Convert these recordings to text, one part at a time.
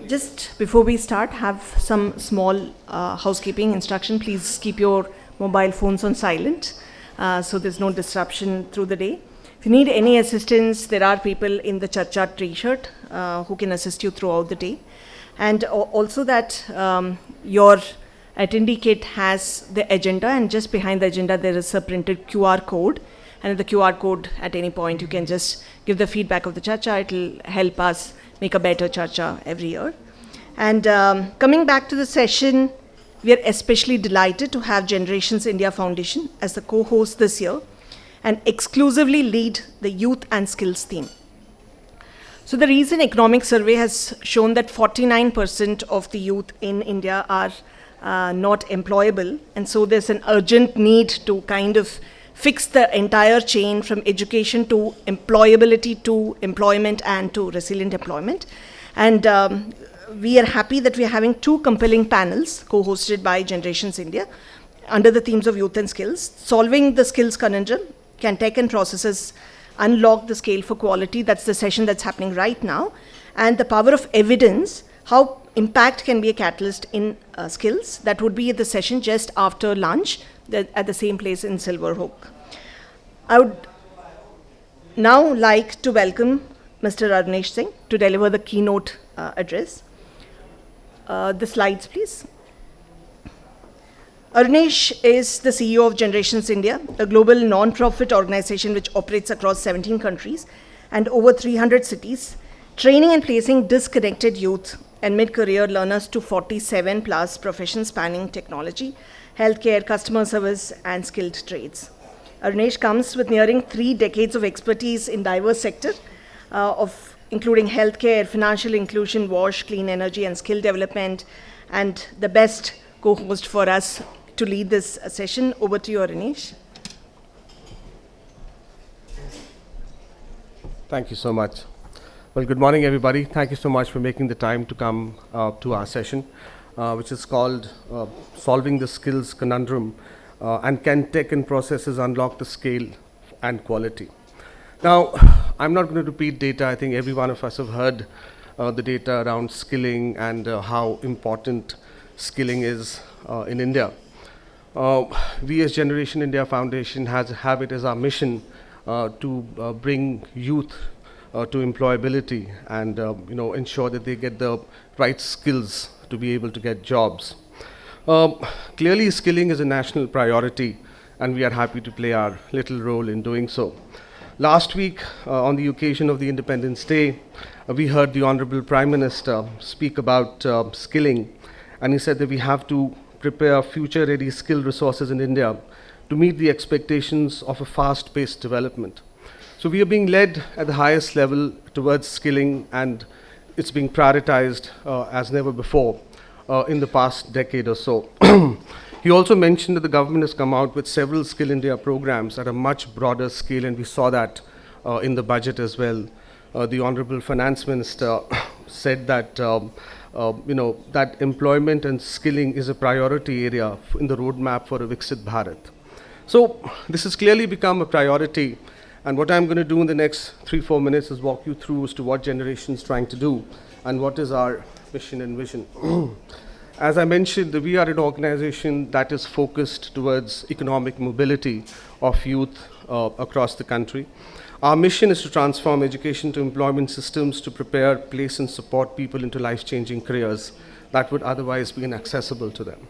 Just before we start, have some small housekeeping instruction. Please keep your mobile phones on silent so there's no disruption through the day. If you need any assistance, there are people in the Charcha t-shirt who can assist you throughout the day. And also that your attendee kit has the agenda, and just behind the agenda there is a printed QR code. And at the QR code, at any point, you can just give the feedback of the Charcha. It will help us make a better Charcha every year. And coming back to the session, we are especially delighted to have Generations India Foundation as the co-host this year and exclusively lead the youth and skills theme. So the recent economic survey has shown that 49% of the youth in India are not employable. And so there's an urgent need to kind of fix the entire chain from education to employability to employment and to resilient employment. And we are happy that we are having two compelling panels co-hosted by Generations India under the themes of youth and skills. Solving the skills conundrum, can tech and processes unlock the scale for quality? That's the session that's happening right now. And the power of evidence, how impact can be a catalyst in skills. That would be the session just after lunch at the same place in Silver Hook. I would now like to welcome Mr. Arunesh Singh to deliver the keynote address. The slides, please. Arunesh is the CEO of Generations India, a global non-profit organization which operates across 17 countries and over 300 cities, training and placing disconnected youth and mid-career learners to 47 plus professions spanning technology, healthcare, customer service, and skilled trades. Arunesh comes with nearing 3 decades of expertise in diverse sectors including healthcare, financial inclusion, WASH, clean energy, and skill development, and the best co-host for us to lead this session. Over to you, Arunesh. Thank you so much. Well, good morning, everybody. Thank you so much for making the time to come to our session, which is called Solving the Skills Conundrum, and Can Tech and Processes Unlock the Scale and Quality? Now, I'm not going to repeat data. I think every one of us have heard the data around skilling and how important skilling is in India. We as Generation India Foundation have it as our mission to bring youth to employability and ensure that they get the right skills to be able to get jobs. Clearly, skilling is a national priority, and we are happy to play our little role in doing so. Last week, on the occasion of the Independence Day, we heard the Honorable Prime Minister speak about skilling, and he said that we have to prepare future-ready skilled resources in India to meet the expectations of a fast-paced development. So we are being led at the highest level towards skilling, and it's being prioritized as never before in the past decade or so. He also mentioned that the government has come out with several Skill India programs at a much broader scale, and we saw that in the budget as well. The Honorable Finance Minister said that that employment and skilling is a priority area in the roadmap for a Viksit Bharat. So this has clearly become a priority, and what I'm going to do in the next 3-4 minutes is walk you through as to what Generation is trying to do and what is our mission and vision. As I mentioned, we are an organization that is focused towards economic mobility of youth across the country. Our mission is to transform education to employment systems to prepare, place, and support people into life-changing careers that would otherwise be inaccessible to them.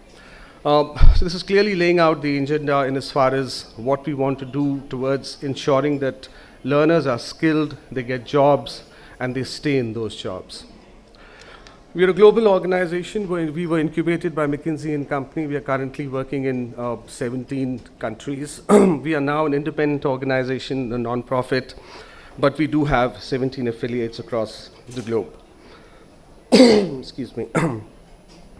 So this is clearly laying out the agenda in as far as what we want to do towards ensuring that learners are skilled, they get jobs, and they stay in those jobs. We are a global organization. We were incubated by McKinsey & Company. We are currently working in 17 countries. We are now an independent organization, a non-profit, but we do have 17 affiliates across the globe. Excuse me.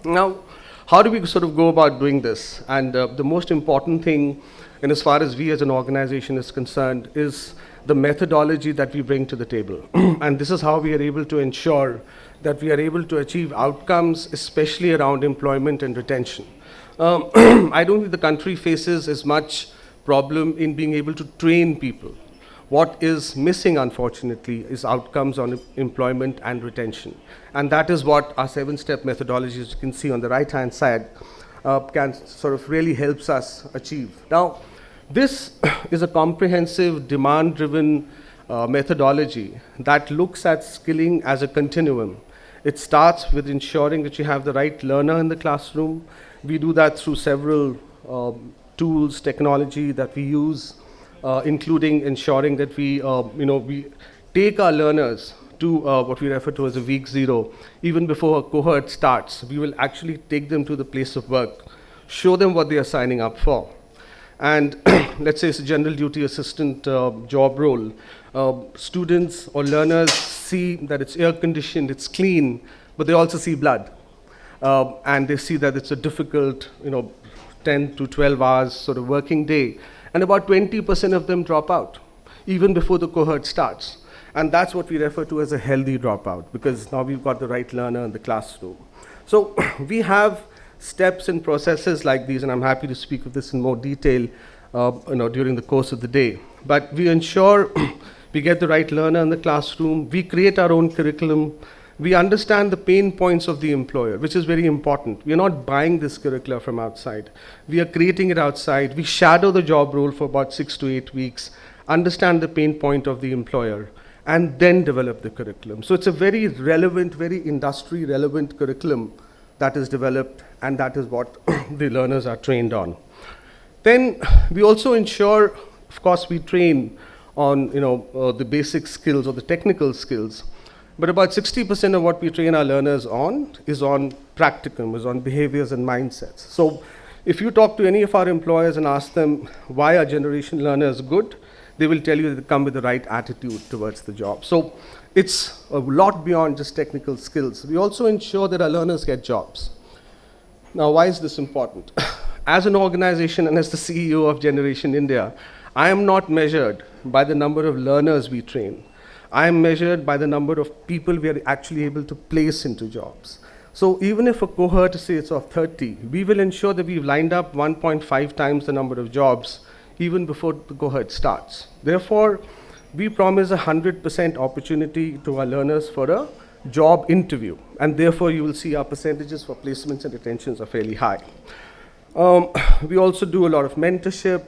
Now, how do we sort of go about doing this? And the most important thing, and as far as we as an organization is concerned, is the methodology that we bring to the table. And this is how we are able to ensure that we are able to achieve outcomes, especially around employment and retention. I don't think the country faces as much problem in being able to train people. What is missing, unfortunately, is outcomes on employment and retention. And that is what our 7-step methodology, as you can see on the right-hand side, can sort of really helps us achieve. Now, this is a comprehensive, demand-driven methodology that looks at skilling as a continuum. It starts with ensuring that you have the right learner in the classroom. We do that through several tools, technology that we use, including ensuring that we take our learners to what we refer to as a week 0. Even before a cohort starts, we will actually take them to the place of work, show them what they are signing up for. And let's say it's a general duty assistant job role. Students or learners see that it's air conditioned, it's clean, but they also see blood. And they see that it's a difficult, 10 to 12 hours sort of working day. And about 20% of them drop out, even before the cohort starts. And that's what we refer to as a healthy dropout, because now we've got the right learner in the classroom. So we have steps and processes like these, and I'm happy to speak of this in more detail during the course of the day. But we ensure we get the right learner in the classroom, we create our own curriculum, we understand the pain points of the employer, which is very important. We are not buying this curricula from outside. We are creating it outside. We shadow the job role for about 6 to 8 weeks, understand the pain point of the employer, and then develop the curriculum. So it's a very relevant, very industry relevant curriculum that is developed, and that is what the learners are trained on. Then we also ensure, of course, we train on the basic skills or the technical skills, but about 60% of what we train our learners on is on practicum, is on behaviors and mindsets. So if you talk to any of our employers and ask them why are generation learners good, they will tell you that they come with the right attitude towards the job. So it's a lot beyond just technical skills. We also ensure that our learners get jobs. Now, why is this important? As an organization and as the CEO of Generation India, I am not measured by the number of learners we train. I am measured by the number of people we are actually able to place into jobs. So even if a cohort, say it's of 30, we will ensure that we've lined up 1.5 times the number of jobs even before the cohort starts. Therefore, we promise 100% opportunity to our learners for a job interview, and therefore you will see our percentages for placements and retentions are fairly high. We also do a lot of mentorship.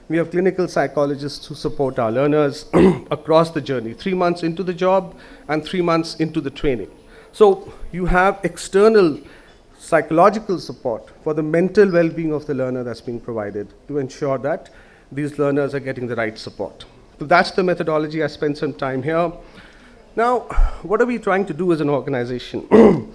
We have clinical psychologists who support our learners across the journey, 3 months into the job and 3 months into the training. So you have external psychological support for the mental well-being of the learner that's being provided to ensure that these learners are getting the right support. So that's the methodology. I spent some time here. Now, what are we trying to do as an organization?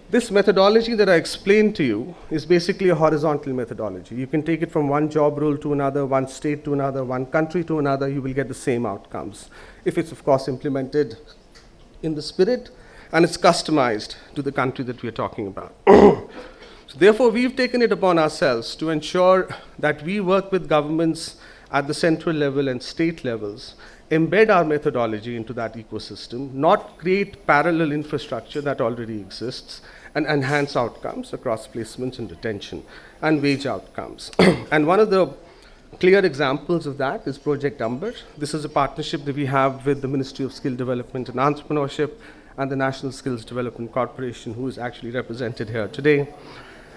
This methodology that I explained to you is basically a horizontal methodology. You can take it from one job role to another, one state to another, one country to another, you will get the same outcomes. If it's, of course, implemented in the spirit and it's customized to the country that we're talking about. So therefore, we've taken it upon ourselves to ensure that we work with governments at the central level and state levels, embed our methodology into that ecosystem, not create parallel infrastructure that already exists, and enhance outcomes across placements and retention and wage outcomes. And one of the clear examples of that is Project Amber. This is a partnership that we have with the Ministry of Skill Development and Entrepreneurship and the National Skills Development Corporation, who is actually represented here today.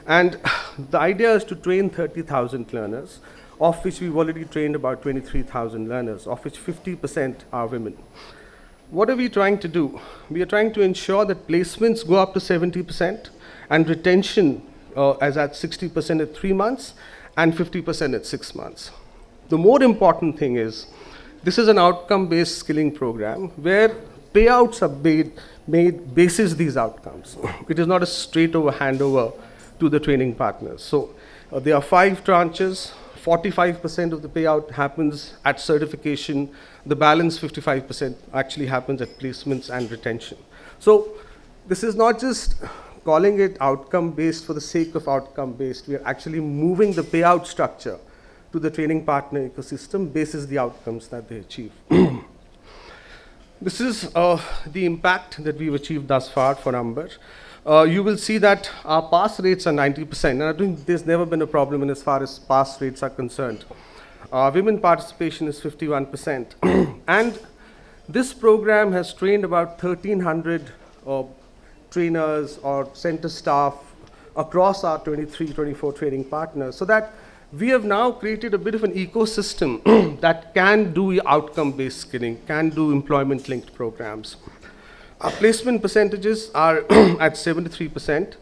And the idea is to train 30,000 learners, of which we've already trained about 23,000 learners, of which 50% are women. What are we trying to do? We are trying to ensure that placements go up to 70% and retention as at 60% at 3 months and 50% at 6 months. The more important thing is, this is an outcome-based skilling program where payouts are made basis these outcomes. It is not a straight-over handover to the training partners. So there are 5 tranches. 45% of the payout happens at certification. The balance 55% actually happens at placements and retention. So this is not just calling it outcome-based for the sake of outcome-based. We are actually moving the payout structure to the training partner ecosystem basis the outcomes that they achieve. This is the impact that we've achieved thus far for Amber. You will see that our pass rates are 90%, and I think there's never been a problem in as far as pass rates are concerned. Women participation is 51%. And this program has trained about 1,300 trainers or center staff across our 23, 24 training partners, so that we have now created a bit of an ecosystem that can do outcome-based skilling, can do employment-linked programs. Our placement percentages are at 73%.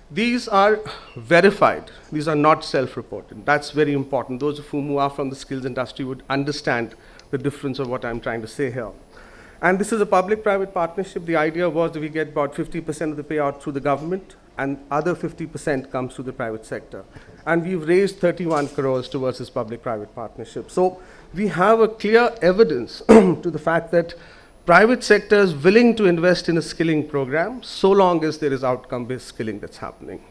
These are verified. These are not self-reported. That's very important. Those of whom who are from the skills industry would understand the difference of what I'm trying to say here. And this is a public-private partnership. The idea was that we get about 50% of the payout through the government, and other 50% comes through the private sector. And we've raised 31 crores towards this public-private partnership. So we have a clear evidence to the fact that private sector is willing to invest in a skilling program so long as there is outcome-based skilling that's happening.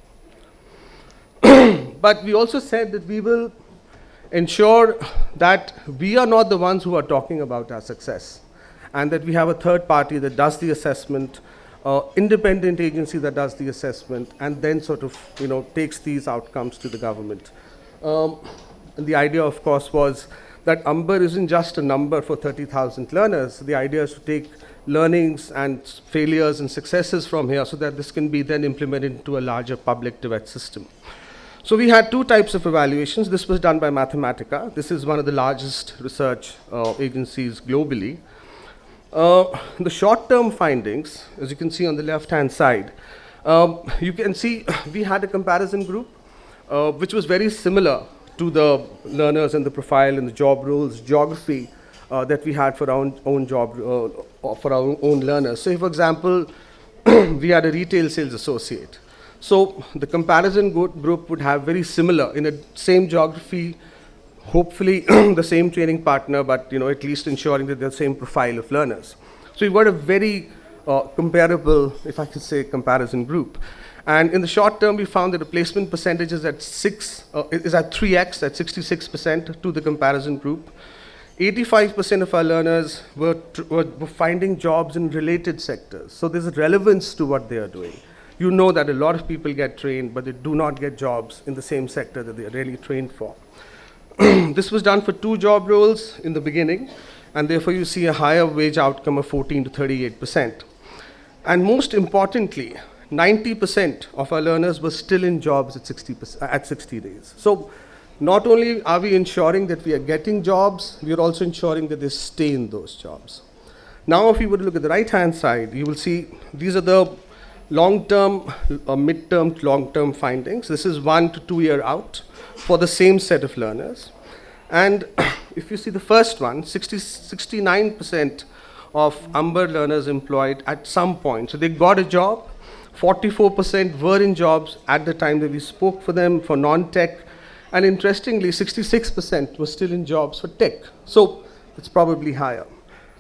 But we also said that we will ensure that we are not the ones who are talking about our success, and that we have a third party that does the assessment, independent agency that does the assessment, and then sort of, takes these outcomes to the government. And the idea, of course, was that Amber isn't just a number for 30,000 learners. The idea is to take learnings and failures and successes from here so that this can be then implemented into a larger public DeWitt system. So we had two types of evaluations. This was done by Mathematica. This is one of the largest research agencies globally. The short-term findings, as you can see on the left-hand side, you can see we had a comparison group, which was very similar to the learners and the profile and the job roles, geography that we had for our own job, for our own learners. So, for example, we had a retail sales associate. So the comparison group would have very similar, in the same geography, hopefully the same training partner, but at least ensuring that they're the same profile of learners. So we've got a very comparable, if I could say, comparison group. And in the short term, we found that the placement percentage is at 3x, at 66% to the comparison group. 85% of our learners were finding jobs in related sectors. So there's a relevance to what they are doing. You know that a lot of people get trained, but they do not get jobs in the same sector that they are really trained for. This was done for 2 job roles in the beginning, and therefore you see a higher wage outcome of 14 to 38%. And most importantly, 90% of our learners were still in jobs at 60 days. So not only are we ensuring that we are getting jobs, we are also ensuring that they stay in those jobs. Now, if you were to look at the right-hand side, you will see these are the long-term, mid-term to long-term findings. This is 1 to 2 year out for the same set of learners. And if you see the first one, 69% of Amber learners employed at some point. So they got a job, 44% were in jobs at the time that we spoke for them for non-tech, and interestingly, 66% were still in jobs for tech. So it's probably higher.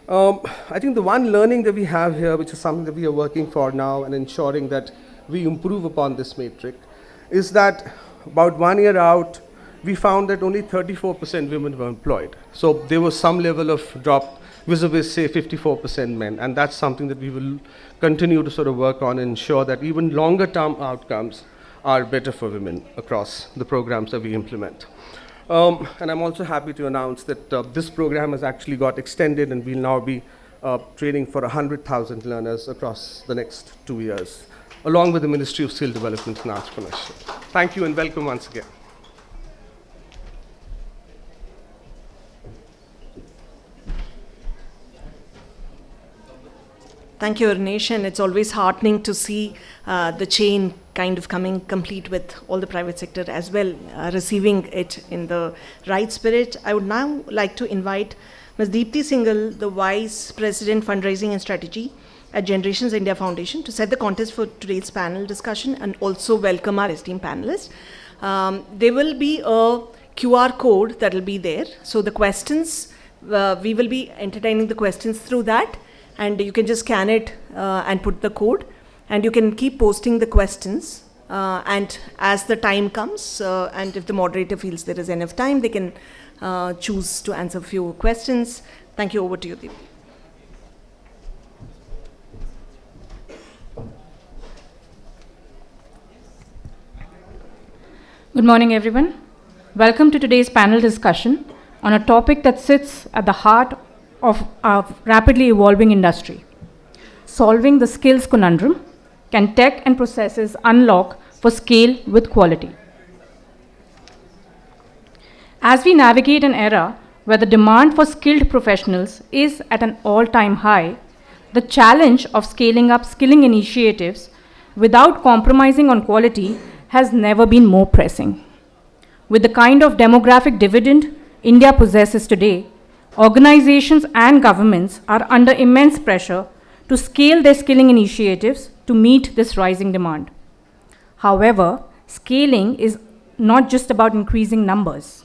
I think the one learning that we have here, which is something that we are working for now and ensuring that we improve upon this metric, is that about 1 year out, we found that only 34% women were employed. So there was some level of drop vis-a-vis, say, 54% men. And that's something that we will continue to sort of work on and ensure that even longer term outcomes are better for women across the programs that we implement. And I'm also happy to announce that this program has actually got extended, and we'll now be training for 100,000 learners across the next 2 years, along with the Ministry of Skill Development and Entrepreneurship. Thank you and welcome once again. Thank you, Arunesh, and it's always heartening to see the chain kind of coming complete with all the private sector as well, receiving it in the right spirit. I would now like to invite Ms. Deepti Singhal, the Vice President Fundraising and Strategy at Generations India Foundation, to set the context for today's panel discussion and also welcome our esteemed panelists. There will be a QR code that will be there. So the questions, we will be entertaining the questions through that. And you can just scan it and put the code, and you can keep posting the questions. And as the time comes, and if the moderator feels there is enough time, they can choose to answer a few questions. Thank you. Over to you, Deep. Good morning, everyone. Welcome to today's panel discussion on a topic that sits at the heart of our rapidly evolving industry. Solving the skills conundrum: can tech and processes unlock for scale with quality? As we navigate an era where the demand for skilled professionals is at an all-time high, the challenge of scaling up skilling initiatives without compromising on quality has never been more pressing. With the kind of demographic dividend India possesses today, organizations and governments are under immense pressure to scale their skilling initiatives to meet this rising demand. However, scaling is not just about increasing numbers.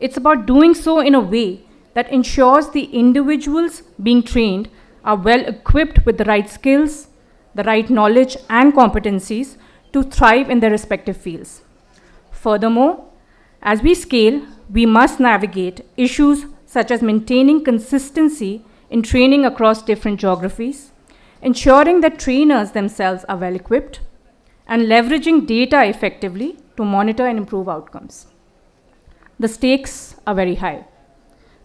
It's about doing so in a way that ensures the individuals being trained are well equipped with the right skills, the right knowledge and competencies to thrive in their respective fields. Furthermore, as we scale, we must navigate issues such as maintaining consistency in training across different geographies, ensuring that trainers themselves are well equipped, and leveraging data effectively to monitor and improve outcomes. The stakes are very high.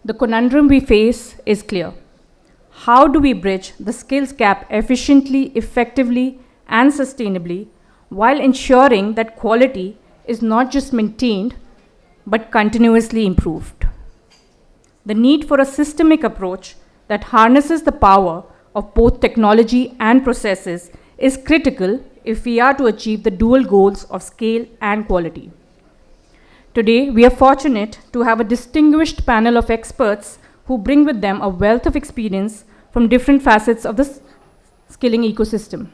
The conundrum we face is clear. How do we bridge the skills gap efficiently, effectively, and sustainably while ensuring that quality is not just maintained but continuously improved? The need for a systemic approach that harnesses the power of both technology and processes is critical if we are to achieve the dual goals of scale and quality. Today, we are fortunate to have a distinguished panel of experts who bring with them a wealth of experience from different facets of the skilling ecosystem.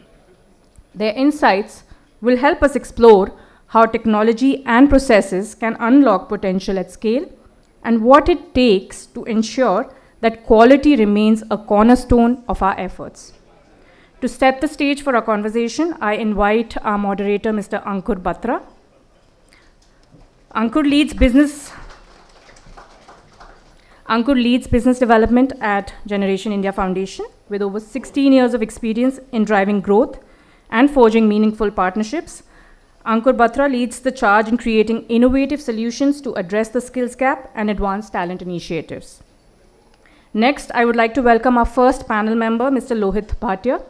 Their insights will help us explore how technology and processes can unlock potential at scale and what it takes to ensure that quality remains a cornerstone of our efforts. To set the stage for our conversation, I invite our moderator, Mr. Ankur Batra. Ankur leads business development at Generation India Foundation with over 16 years of experience in driving growth and forging meaningful partnerships. Ankur Batra leads the charge in creating innovative solutions to address the skills gap and advance talent initiatives. Next, I would like to welcome our first panel member, Mr. Lohit Bhatia.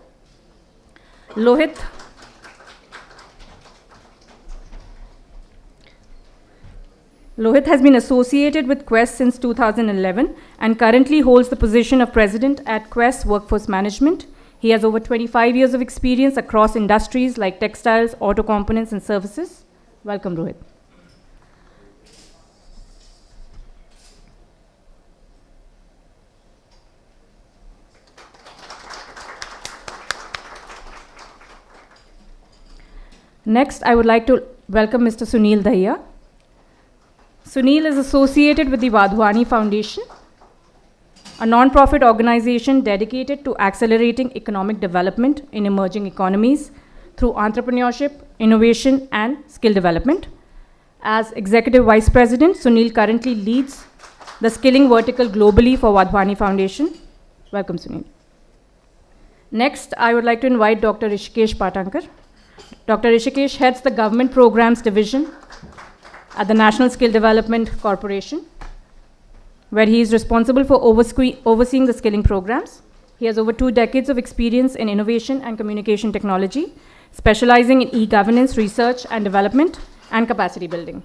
Lohit has been associated with Quest since 2011 and currently holds the position of president at Quest Workforce Management. He has over 25 years of experience across industries like textiles, auto components, and services. Welcome, Lohit. Next, I would like to welcome Mr. Sunil Dahiya. Sunil is associated with the Wadhwani Foundation, a non-profit organization dedicated to accelerating economic development in emerging economies through entrepreneurship, innovation, and skill development. As Executive Vice President, Sunil currently leads the skilling vertical globally for Wadhwani Foundation. Welcome, Sunil. Next, I would like to invite Dr. Rishikesh Patankar. Dr. Rishikesh heads the Government Programs Division at the National Skill Development Corporation, where he is responsible for overseeing the skilling programs. He has over 2 decades of experience in innovation and communication technology, specializing in e-governance, research and development, and capacity building.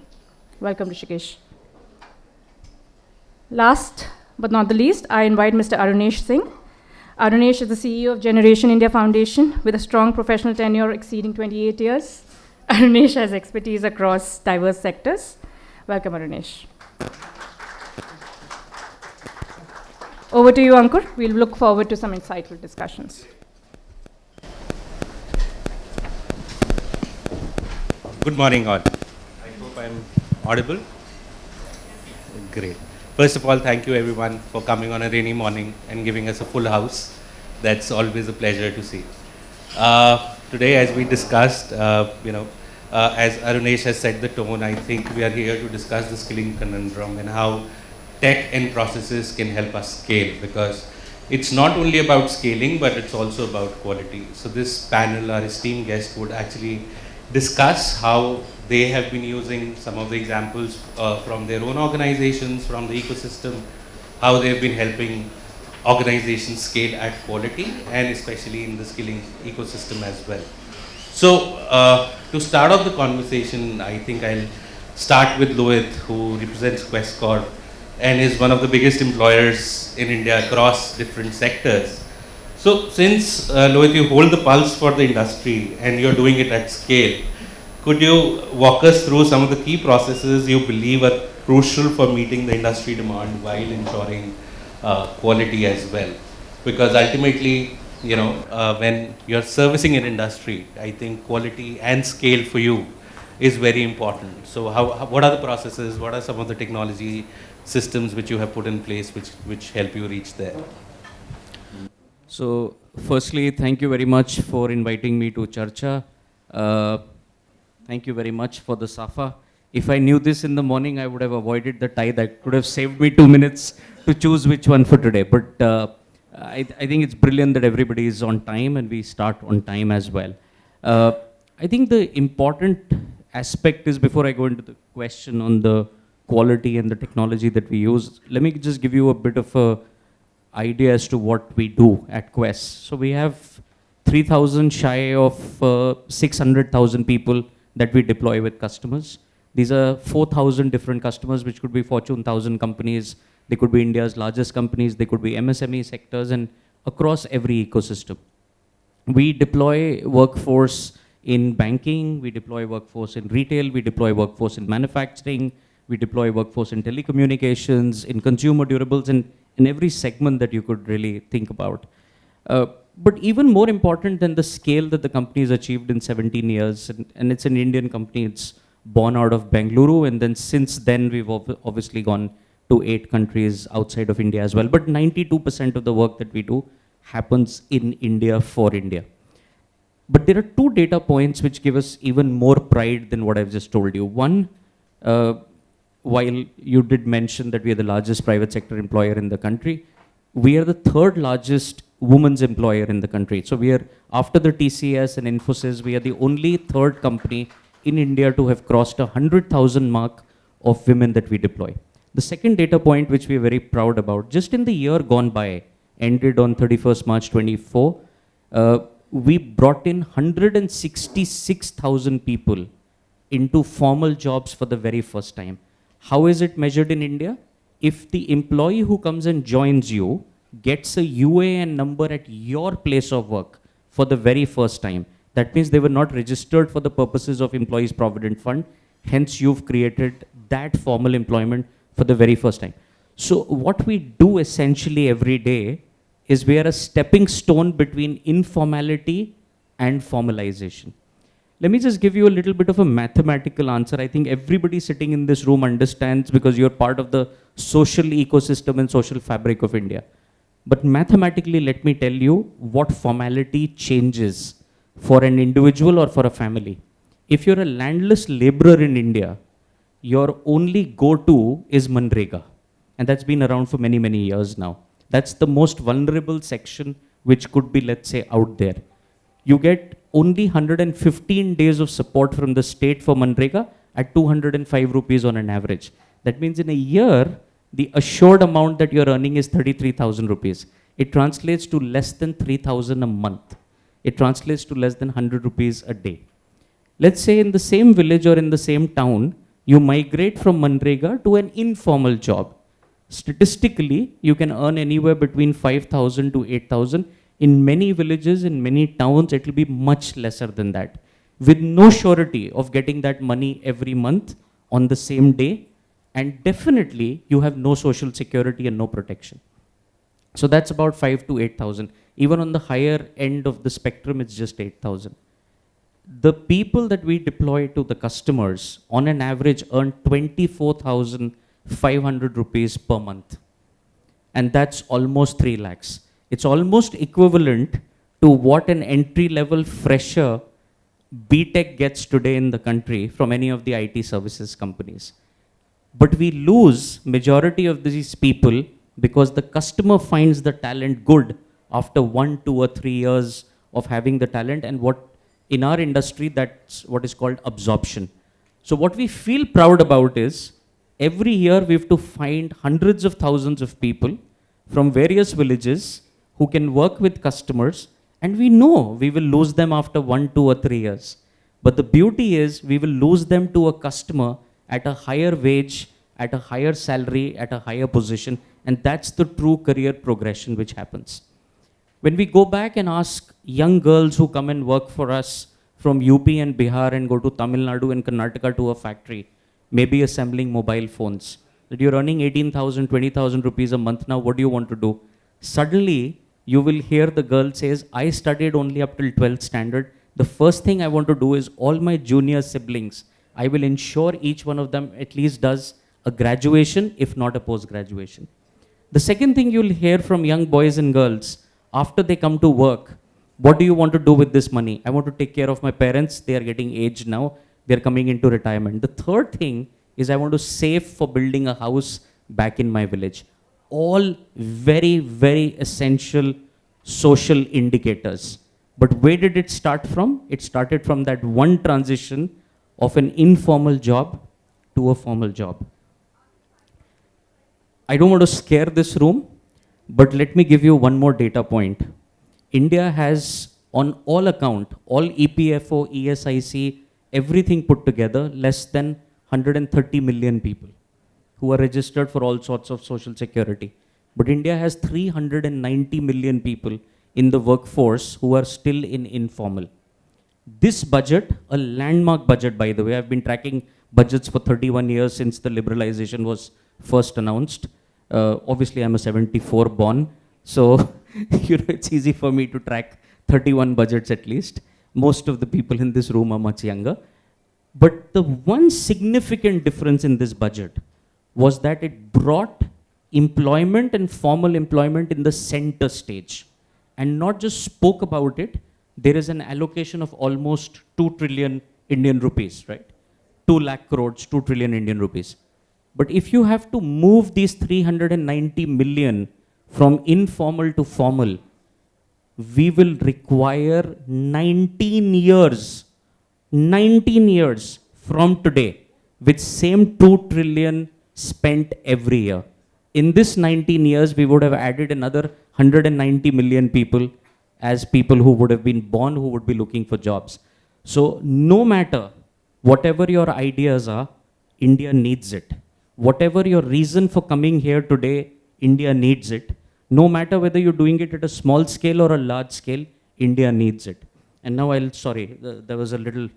Welcome, Rishikesh. Last but not the least, I invite Mr. Arunesh Singh. Arunesh is the CEO of Generation India Foundation with a strong professional tenure exceeding 28 years. Arunesh has expertise across diverse sectors. Welcome, Arunesh. Over to you, Ankur. We'll look forward to some insightful discussions. Good morning, all. I hope I'm audible. Great. First of all, thank you everyone for coming on a rainy morning and giving us a full house. That's always a pleasure to see. Today, as we discussed, as Arunesh has set the tone, I think we are here to discuss the skilling conundrum and how tech and processes can help us scale, because it's not only about scaling, but it's also about quality. So this panel, our esteemed guest, would actually discuss how they have been using some of the examples from their own organizations, from the ecosystem, how they've been helping organizations scale at quality, and especially in the skilling ecosystem as well. So, to start off the conversation, I think I'll start with Lohit, who represents Quest Corp and is one of the biggest employers in India across different sectors. So, since Lohit, you hold the pulse for the industry and you're doing it at scale, could you walk us through some of the key processes you believe are crucial for meeting the industry demand while ensuring quality as well? Because ultimately, you know, when you're servicing an industry, I think quality and scale for you is very important. So what are the processes, what are some of the technology systems which you have put in place which help you reach there? So firstly, thank you very much for inviting me to Charcha. Thank you very much for the Safa. If I knew this in the morning, I would have avoided the tie. That could have saved me 2 minutes to choose which one for today. But I think it's brilliant that everybody is on time and we start on time as well. I think the important aspect is, before I go into the question on the quality and the technology that we use, let me just give you a bit of a idea as to what we do at Quest. So we have 3,000 shy of 600,000 people that we deploy with customers. These are 4,000 different customers, which could be Fortune 1,000 companies. They could be India's largest companies. They could be MSME sectors, and across every ecosystem. We deploy workforce in banking. We deploy workforce in retail. We deploy workforce in manufacturing. We deploy workforce in telecommunications, in consumer durables, and in every segment that you could really think about. But even more important than the scale that the company has achieved in 17 years, and it's an Indian company, it's born out of Bengaluru, and then since then we've obviously gone to 8 countries outside of India as well. But 92% of the work that we do happens in India for India. But there are 2 data points which give us even more pride than what I've just told you. One, while you did mention that we are the largest private sector employer in the country, we are the 3rd largest women's employer in the country. So we are, after the TCS and Infosys, we are the only 3rd company in India to have crossed 100,000 mark of women that we deploy. The second data point which we are very proud about, just in the year gone by, ended on 31st March 24, we brought in 166,000 people into formal jobs for the very first time. How is it measured in India? If the employee who comes and joins you gets a UAN number at your place of work for the very first time, that means they were not registered for the purposes of Employees Provident Fund. Hence, you've created that formal employment for the very first time. So what we do essentially every day is we are a stepping stone between informality and formalization. Let me just give you a little bit of a mathematical answer. I think everybody sitting in this room understands, because you're part of the social ecosystem and social fabric of India. But mathematically, let me tell you what formality changes for an individual or for a family. If you're a landless laborer in India, your only go-to is Manrega. And that's been around for many, many years now. That's the most vulnerable section which could be, let's say, out there. You get only 115 days of support from the state for Manrega at 205 rupees on an average. That means in a year, the assured amount that you're earning is 33,000 rupees. It translates to less than 3,000 a month. It translates to less than 100 rupees a day. Let's say in the same village or in the same town, you migrate from Manrega to an informal job. Statistically, you can earn anywhere between 5,000 to 8,000. In many villages, in many towns, it will be much lesser than that, with no surety of getting that money every month on the same day. And definitely, you have no social security and no protection. So that's about 5 to 8,000. Even on the higher end of the spectrum, it's just 8,000. The people that we deploy to the customers, on an average, earn 24,500 rupees per month. And that's almost 3 lakhs. It's almost equivalent to what an entry-level fresher BTech gets today in the country from any of the IT services companies. But we lose majority of these people because the customer finds the talent good after 1, 2, or 3 years of having the talent. And what In our industry, that's what is called absorption. So what we feel proud about is every year we have to find hundreds of thousands of people from various villages who can work with customers, and we know we will lose them after 1, 2 or 3 years. But the beauty is we will lose them to a customer at a higher wage, at a higher salary, at a higher position, and that's the true career progression which happens. When we go back and ask young girls who come and work for us from UP and Bihar and go to Tamil Nadu and Karnataka to a factory, maybe assembling mobile phones, that you're earning 18,000, 20,000 rupees a month now, what do you want to do? Suddenly, you will hear the girl says, I studied only up till 12th standard. The first thing I want to do is all my junior siblings, I will ensure each one of them at least does a graduation, if not a post-graduation. The second thing you'll hear from young boys and girls, after they come to work, what do you want to do with this money? I want to take care of my parents. They are getting aged now. They're coming into retirement. The third thing is I want to save for building a house back in my village. All very, very essential social indicators. But where did it start from? It started from that one transition of an informal job to a formal job. I don't want to scare this room, but let me give you one more data point. India has, on all account, all EPFO, ESIC, everything put together, less than 130 million people who are registered for all sorts of social security. But India has 390 million people in the workforce who are still in informal. This budget, a landmark budget by the way, I've been tracking budgets for 31 years since the liberalization was first announced. Obviously I'm a 74 born, so it's easy for me to track 31 budgets at least. Most of the people in this room are much younger. But the one significant difference in this budget was that it brought employment and formal employment in the center stage. And not just spoke about it, there is an allocation of almost 2 trillion Indian rupees, right? 2 lakh crores, 2 trillion Indian rupees. But if you have to move these 390 million from informal to formal, we will require 19 years from today with same 2 trillion spent every year. In this 19 years, we would have added another 190 million people as people who would have been born, who would be looking for jobs. So no matter whatever your ideas are, India needs it. Whatever your reason for coming here today, India needs it. No matter whether you're doing it at a small scale or a large scale, India needs it. And now there was a little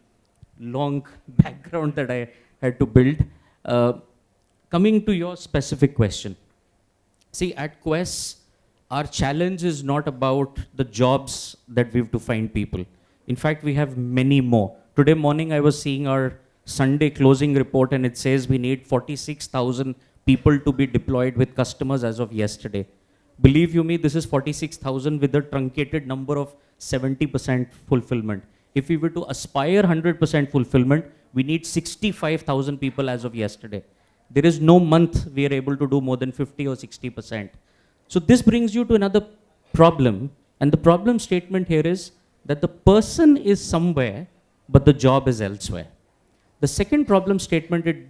long background that I had to build. Coming to your specific question. See, at Quest, our challenge is not about the jobs that we have to find people. In fact, we have many more. Today morning, I was seeing our Sunday closing report and it says we need 46,000 people to be deployed with customers as of yesterday. Believe you me, this is 46,000 with a truncated number of 70% fulfillment. If we were to aspire 100% fulfillment, we need 65,000 people as of yesterday. There is no month we are able to do more than 50 or 60%. So this brings you to another problem. And the problem statement here is that the person is somewhere, but the job is elsewhere. The second problem statement it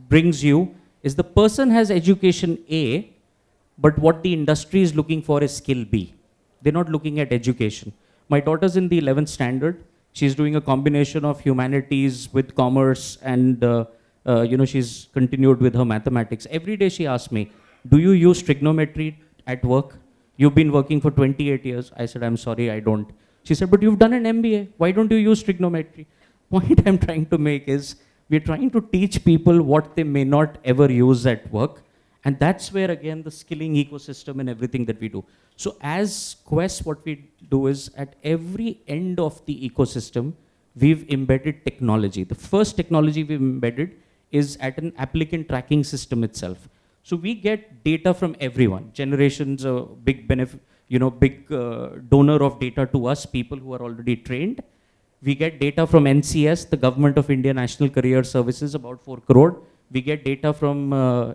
brings you is the person has education A, but what the industry is looking for is skill B. They're not looking at education. My daughter's in the 11th standard. She's doing a combination of humanities with commerce and she's continued with her mathematics. Every day she asks me, do you use trigonometry at work? You've been working for 28 years. I said, I'm sorry, I don't. She said, but you've done an MBA. Why don't you use trigonometry? Point I'm trying to make is we're trying to teach people what they may not ever use at work. And that's where, again, the skilling ecosystem and everything that we do. So as Quest, what we do is at every end of the ecosystem, we've embedded technology. The first technology we've embedded is at an applicant tracking system itself. So we get data from everyone. Generation's a big benefit, big donor of data to us, people who are already trained. We get data from NCS, the Government of India National Career Services, about 4 crore. We get data from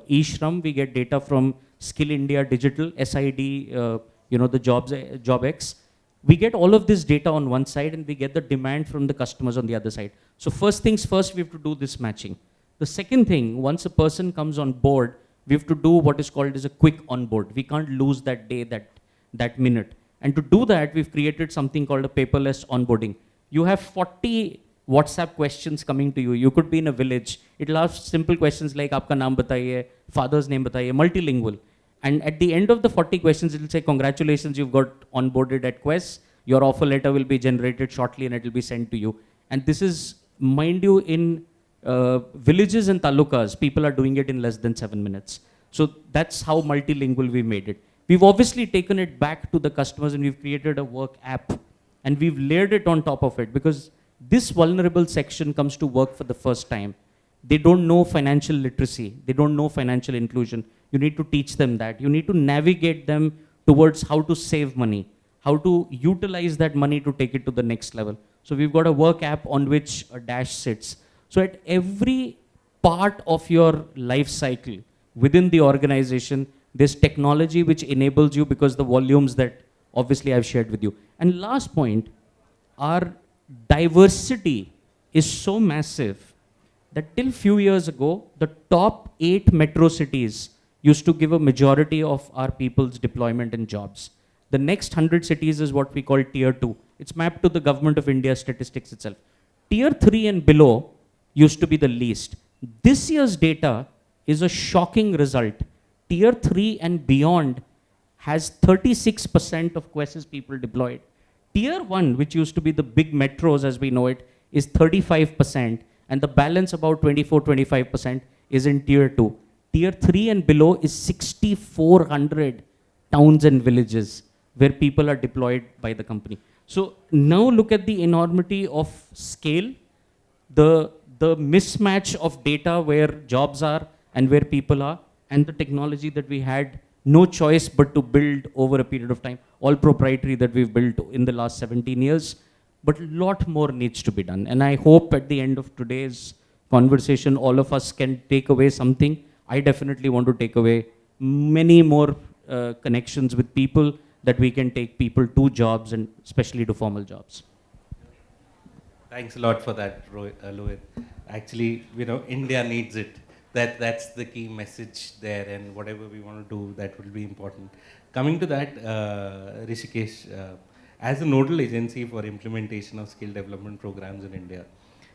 eShram. We get data from Skill India Digital, SID, the JobX. We get all of this data on one side and we get the demand from the customers on the other side. So first things first, we have to do this matching. The second thing, once a person comes on board, we have to do what is called as a quick onboard. We can't lose that day, that minute. And to do that, we've created something called a paperless onboarding. You have 40 WhatsApp questions coming to you. You could be in a village. It'll ask simple questions like, Aapka naam bataiye, father's name bataiye, multilingual. And at the end of the 40 questions, it'll say, congratulations, you've got onboarded at Quest. Your offer letter will be generated shortly and it will be sent to you. And this is, mind you, in villages and talukas, people are doing it in less than 7 minutes. So that's how multilingual we made it. We've obviously taken it back to the customers and we've created a work app and we've layered it on top of it because this vulnerable section comes to work for the first time. They don't know financial literacy. They don't know financial inclusion. You need to teach them that. You need to navigate them towards how to save money, how to utilize that money to take it to the next level. So we've got a work app on which a dash sits. So at every part of your life cycle within the organization, there's technology which enables you because the volumes that obviously I've shared with you. And last point, our diversity is so massive that till few years ago, the top 8 metro cities used to give a majority of our people's deployment and jobs. The next 100 cities is what we call tier 2. It's mapped to the government of India statistics itself. Tier 3 and below used to be the least. This year's data is a shocking result. Tier 3 and beyond has 36% of Quest's people deployed. Tier 1, which used to be the big metros as we know it, is 35%, and the balance about 24-25% is in Tier 2. Tier 3 and below is 6,400 towns and villages where people are deployed by the company. So now look at the enormity of scale, the mismatch of data where jobs are and where people are, and the technology that we had no choice but to build over a period of time, all proprietary that we've built in the last 17 years. But a lot more needs to be done. And I hope at the end of today's conversation, all of us can take away something. I definitely want to take away many more connections with people that we can take people to jobs and especially to formal jobs. Thanks a lot for that, Lohit. Actually, India needs it. That's the key message there, and whatever we want to do, that will be important. Coming to that, Rishikesh, as a nodal agency for implementation of skill development programs in India,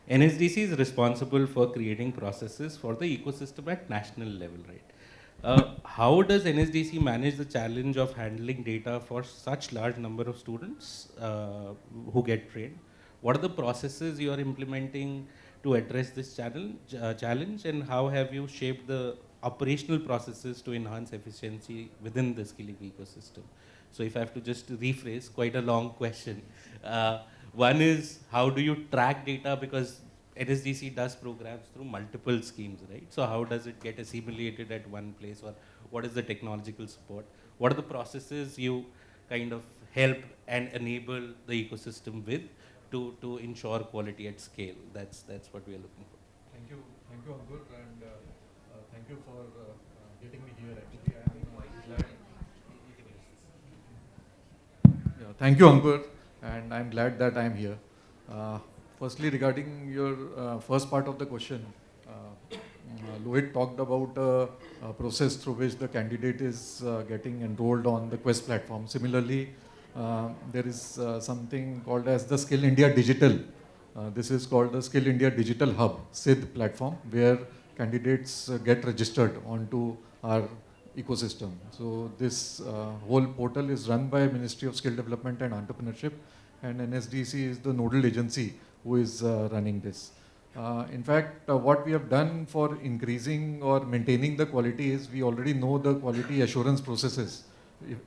NSDC is responsible for creating processes for the ecosystem at national level, right? How does NSDC manage the challenge of handling data for such large number of students who get trained? What are the processes you are implementing to address this challenge, and how have you shaped the operational processes to enhance efficiency within the skilling ecosystem? So if I have to just rephrase, quite a long question. One is, how do you track data? Because NSDC does programs through multiple schemes, right? So how does it get assimilated at one place, or what is the technological support? What are the processes you kind of help and enable the ecosystem with to ensure quality at scale? That's what we are looking for. Thank you, Ankur, and thank you for getting me here. Actually, I'm glad. Yeah, thank you, Ankur, and I'm glad that I'm here. Firstly, regarding your first part of the question, Lohit talked about a process through which the candidate is getting enrolled on the Quest platform. Similarly, there is something called as the Skill India Digital. This is called the Skill India Digital Hub, SID platform, where candidates get registered onto our ecosystem. So this whole portal is run by Ministry of Skill Development and Entrepreneurship, and NSDC is the nodal agency who is running this. In fact, what we have done for increasing or maintaining the quality is we already know the quality assurance processes.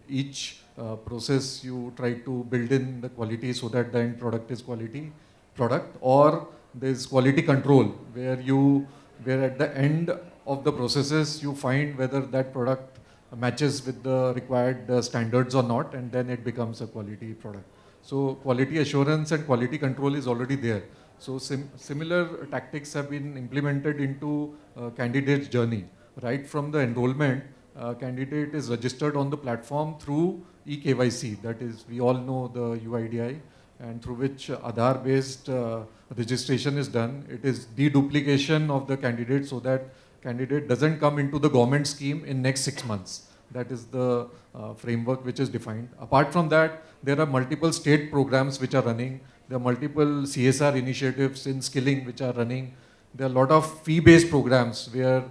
Each process you try to build in the quality so that the end product is quality product, or there is quality control where at the end of the processes you find whether that product matches with the required standards or not, and then it becomes a quality product. So quality assurance and quality control is already there. So similar tactics have been implemented into candidate's journey. Right from the enrollment, candidate is registered on the platform through eKYC, that is, we all know the UIDI, and through which Aadhaar-based registration is done. It is deduplication of the candidate so that candidate doesn't come into the government scheme in next 6 months. That is the framework which is defined. Apart from that, there are multiple state programs which are running. There are multiple CSR initiatives in skilling which are running. There are a lot of fee-based programs where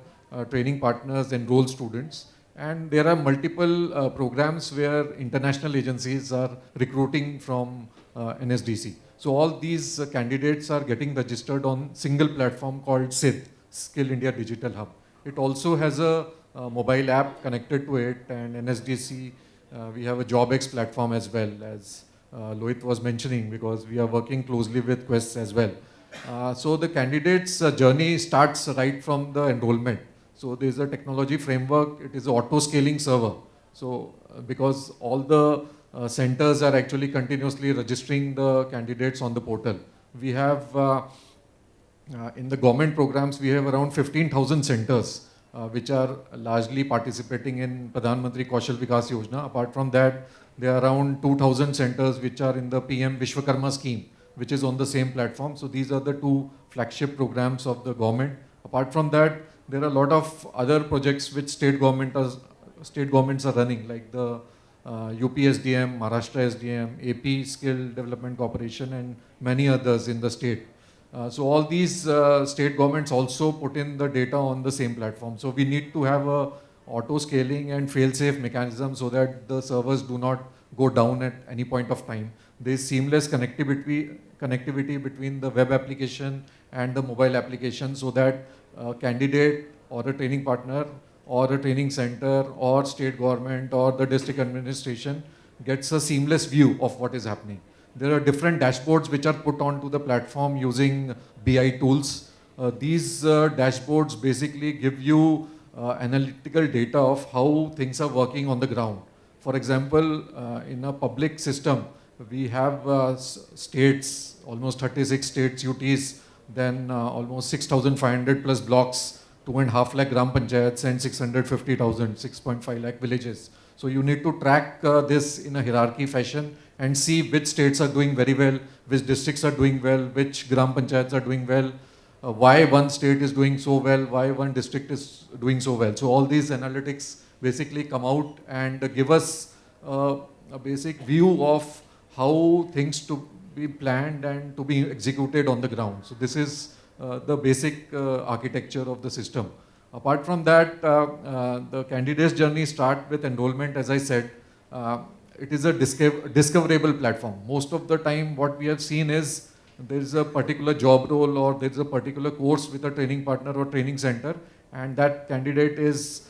training partners enroll students. And there are multiple programs where international agencies are recruiting from NSDC. So all these candidates are getting registered on single platform called SID, Skill India Digital Hub. It also has a mobile app connected to it, and NSDC, we have a JobX platform as well, as Lohit was mentioning, because we are working closely with Quest as well. So the candidate's journey starts right from the enrollment. So there is a technology framework, it is an auto-scaling server. So because all the centers are actually continuously registering the candidates on the portal. We have, in the government programs, we have around 15,000 centers which are largely participating in Pradhan Mantri Kaushal Vikas Yojana. Apart from that, there are around 2,000 centers which are in the PM Vishwakarma scheme, which is on the same platform. So these are the two flagship programs of the government. Apart from that, there are a lot of other projects which state governments are running, like the UP SDM, Maharashtra SDM, AP Skill Development Corporation, and many others in the state. So all these state governments also put in the data on the same platform. So we need to have a auto scaling and fail-safe mechanism so that the servers do not go down at any point of time. There is seamless connectivity between the web application and the mobile application, so that a candidate or a training partner or a training center or state government or the district administration gets a seamless view of what is happening. There are different dashboards which are put onto the platform using BI tools. These dashboards basically give you analytical data of how things are working on the ground. For example, in a public system, we have states, almost 36 states UTs, then almost 6,500 plus blocks, 2.5 lakh gram panchayats, and 650,000, 6.5 lakh villages. So you need to track this in a hierarchy fashion and see which states are doing very well, which districts are doing well, which gram panchayats are doing well, why one state is doing so well, why one district is doing so well. So all these analytics basically come out and give us a basic view of how things to be planned and to be executed on the ground. So this is the basic architecture of the system. Apart from that, the candidate's journey starts with enrollment, as I said. It is a discoverable platform. Most of the time what we have seen is there is a particular job role or there is a particular course with a training partner or training center, and that candidate is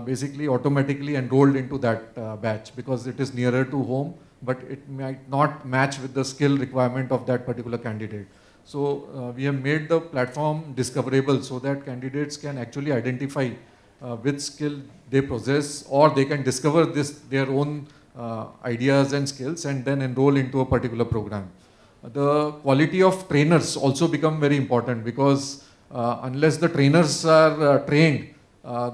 basically automatically enrolled into that batch because it is nearer to home, but it might not match with the skill requirement of that particular candidate. So we have made the platform discoverable so that candidates can actually identify which skill they possess, or they can discover their own ideas and skills and then enroll into a particular program. The quality of trainers also become very important because unless the trainers are trained,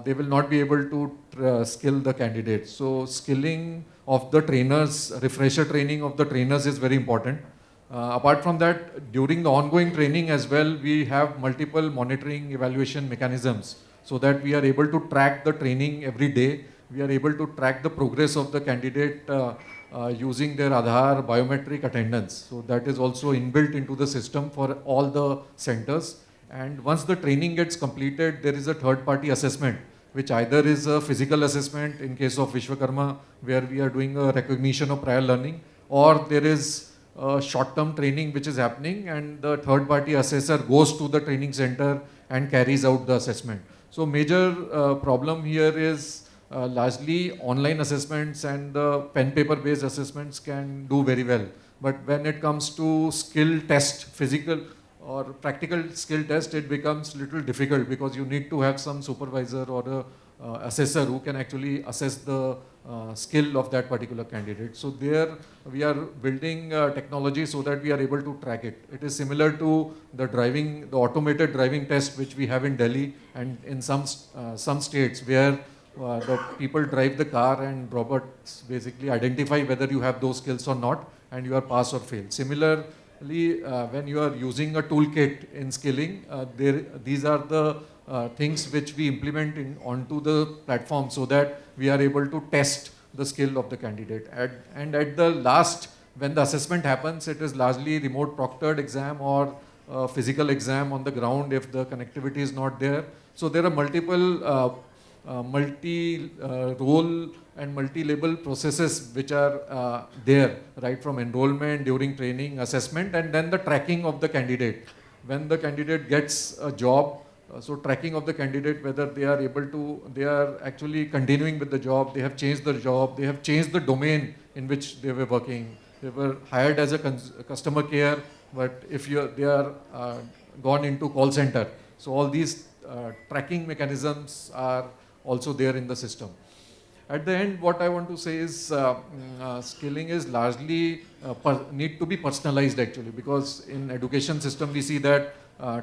they will not be able to skill the candidates. So skilling of the trainers, refresher training of the trainers is very important. Apart from that, during the ongoing training as well, we have multiple monitoring evaluation mechanisms so that we are able to track the training every day. We are able to track the progress of the candidate using their Aadhaar biometric attendance. So that is also inbuilt into the system for all the centers. And once the training gets completed, there is a third-party assessment, which either is a physical assessment in case of Vishwakarma, where we are doing a recognition of prior learning, or there is short-term training which is happening, and the third-party assessor goes to the training center and carries out the assessment. So major problem here is largely online assessments and the pen paper based assessments can do very well. But when it comes to skill test, physical or practical skill test, it becomes little difficult because you need to have some supervisor or a assessor who can actually assess the skill of that particular candidate. So there we are building technology so that we are able to track it. It is similar to the automated driving test which we have in Delhi and in some states where the people drive the car and robots basically identify whether you have those skills or not, and you are pass or fail. Similarly, when you are using a toolkit in skilling, these are the things which we implement onto the platform so that we are able to test the skill of the candidate. And at the last, when the assessment happens, it is largely remote proctored exam or physical exam on the ground if the connectivity is not there. So there are multiple multi-role and multi-label processes which are there, right from enrollment, during training, assessment, and then the tracking of the candidate. When the candidate gets a job, so tracking of the candidate, whether they are able to, they are actually continuing with the job, they have changed the job, they have changed the domain in which they were working. They were hired as a customer care, but if they are gone into call center. So all these tracking mechanisms are also there in the system. At the end, what I want to say is skilling is largely need to be personalized actually, because in education system we see that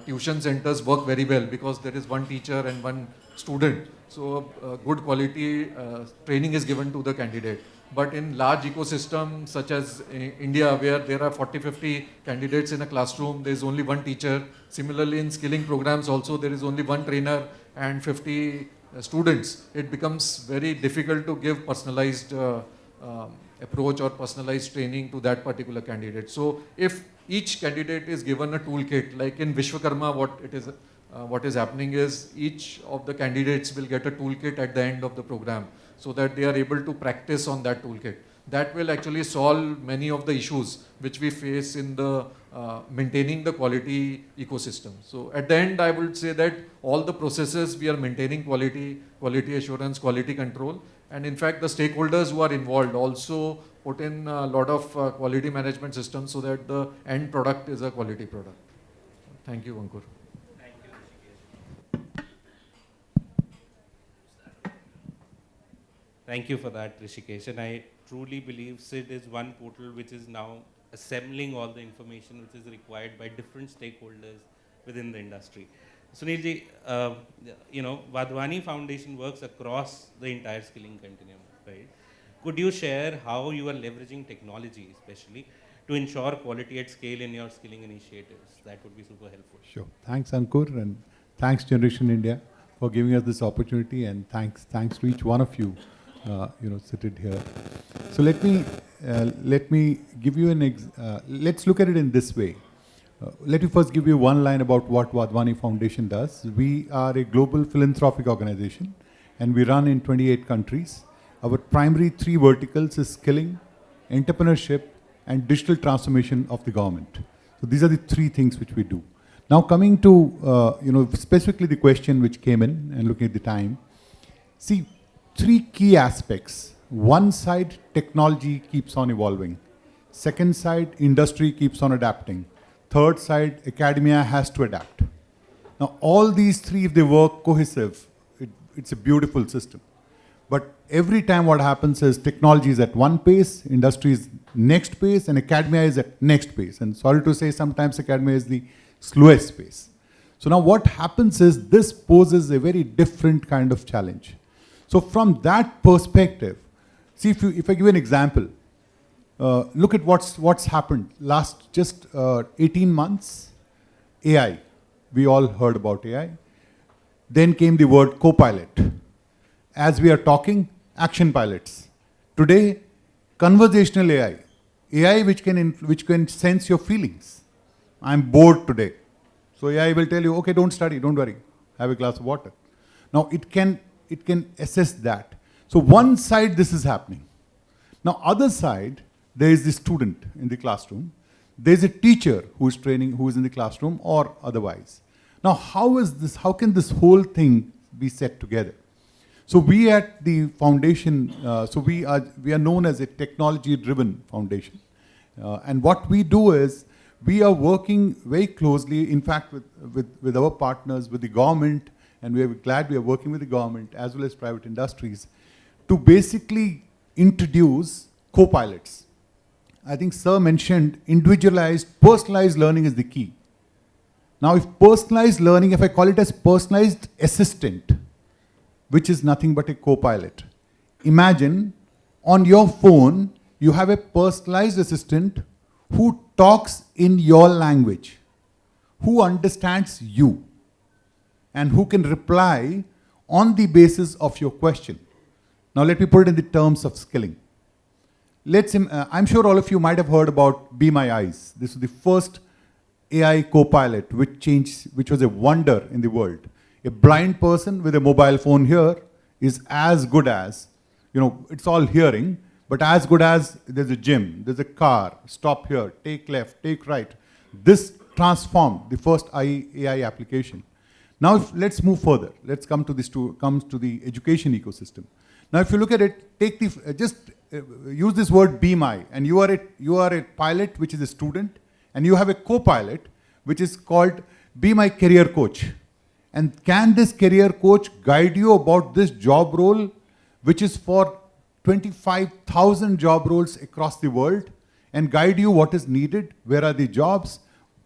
tuition centers work very well because there is one teacher and one student. So good quality training is given to the candidate. But in large ecosystems such as India, where there are 40-50 candidates in a classroom, there is only one teacher. Similarly, in skilling programs also, there is only one trainer and 50 students. It becomes very difficult to give personalized approach or personalized training to that particular candidate. So if each candidate is given a toolkit, like in Vishwakarma, what is happening is each of the candidates will get a toolkit at the end of the program, so that they are able to practice on that toolkit. That will actually solve many of the issues which we face in the maintaining the quality ecosystem. So at the end, I would say that all the processes we are maintaining quality assurance, quality control, and in fact the stakeholders who are involved also put in a lot of quality management systems so that the end product is a quality product. Thank you, Ankur. Thank you for that, Rishikesh. And I truly believe SID is one portal which is now assembling all the information which is required by different stakeholders within the industry. Sunilji, Vadhwani Foundation works across the entire skilling continuum, right? Could you share how you are leveraging technology, especially, to ensure quality at scale in your skilling initiatives? That would be super helpful. Sure. Thanks, Ankur, and thanks, Generation India, for giving us this opportunity, and thanks to each one of you. Seated here. So let me give you let's look at it in this way. Let me first give you one line about what Vadhwani Foundation does. We are a global philanthropic organization, and we run in 28 countries. Our primary three verticals is skilling, entrepreneurship, and digital transformation of the government. So these are the three things which we do. Now coming to specifically the question which came in, and looking at the time, see, three key aspects. One side, technology keeps on evolving. Second side, industry keeps on adapting. Third side, academia has to adapt. Now, all these three, if they work cohesive, it's a beautiful system. But every time what happens is technology is at one pace, industry is next pace, and academia is at next pace. And sorry to say, sometimes academia is the slowest pace. So now what happens is this poses a very different kind of challenge. So from that perspective, see, if I give you an example, look at what's happened last just 18 months. AI, we all heard about AI. Then came the word co-pilot. As we are talking, action pilots. Today, conversational AI, AI which can sense your feelings. I'm bored today, so AI will tell you, okay, don't study, don't worry, have a glass of water. Now it can assess that. So one side this is happening. Now other side, there is the student in the classroom. There is a teacher who is training, who is in the classroom or otherwise. Now how can this whole thing be set together? So we at the foundation, we are known as a technology-driven foundation. And what we do is, we are working very closely, in fact, with our partners, with the government, and we are glad we are working with the government as well as private industries to basically introduce co-pilots. I think Sir mentioned individualized, personalized learning is the key. Now if personalized learning, if I call it as personalized assistant, which is nothing but a co-pilot. Imagine on your phone, you have a personalized assistant who talks in your language, who understands you, and who can reply on the basis of your question. Now let me put it in the terms of skilling. I'm sure all of you might have heard about Be My Eyes. This was the first AI co-pilot which was a wonder in the world. A blind person with a mobile phone here is as good as, it's all hearing, but as good as there's a gym, there's a car, stop here, take left, take right. This transformed the first AI application. Now let's move further. Let's come to the education ecosystem. Now if you look at it, use this word Be My, and you are a pilot which is a student, and you have a co-pilot which is called Be My Career Coach. And can this career coach guide you about this job role, which is for 25,000 job roles across the world, and guide you what is needed, where are the jobs?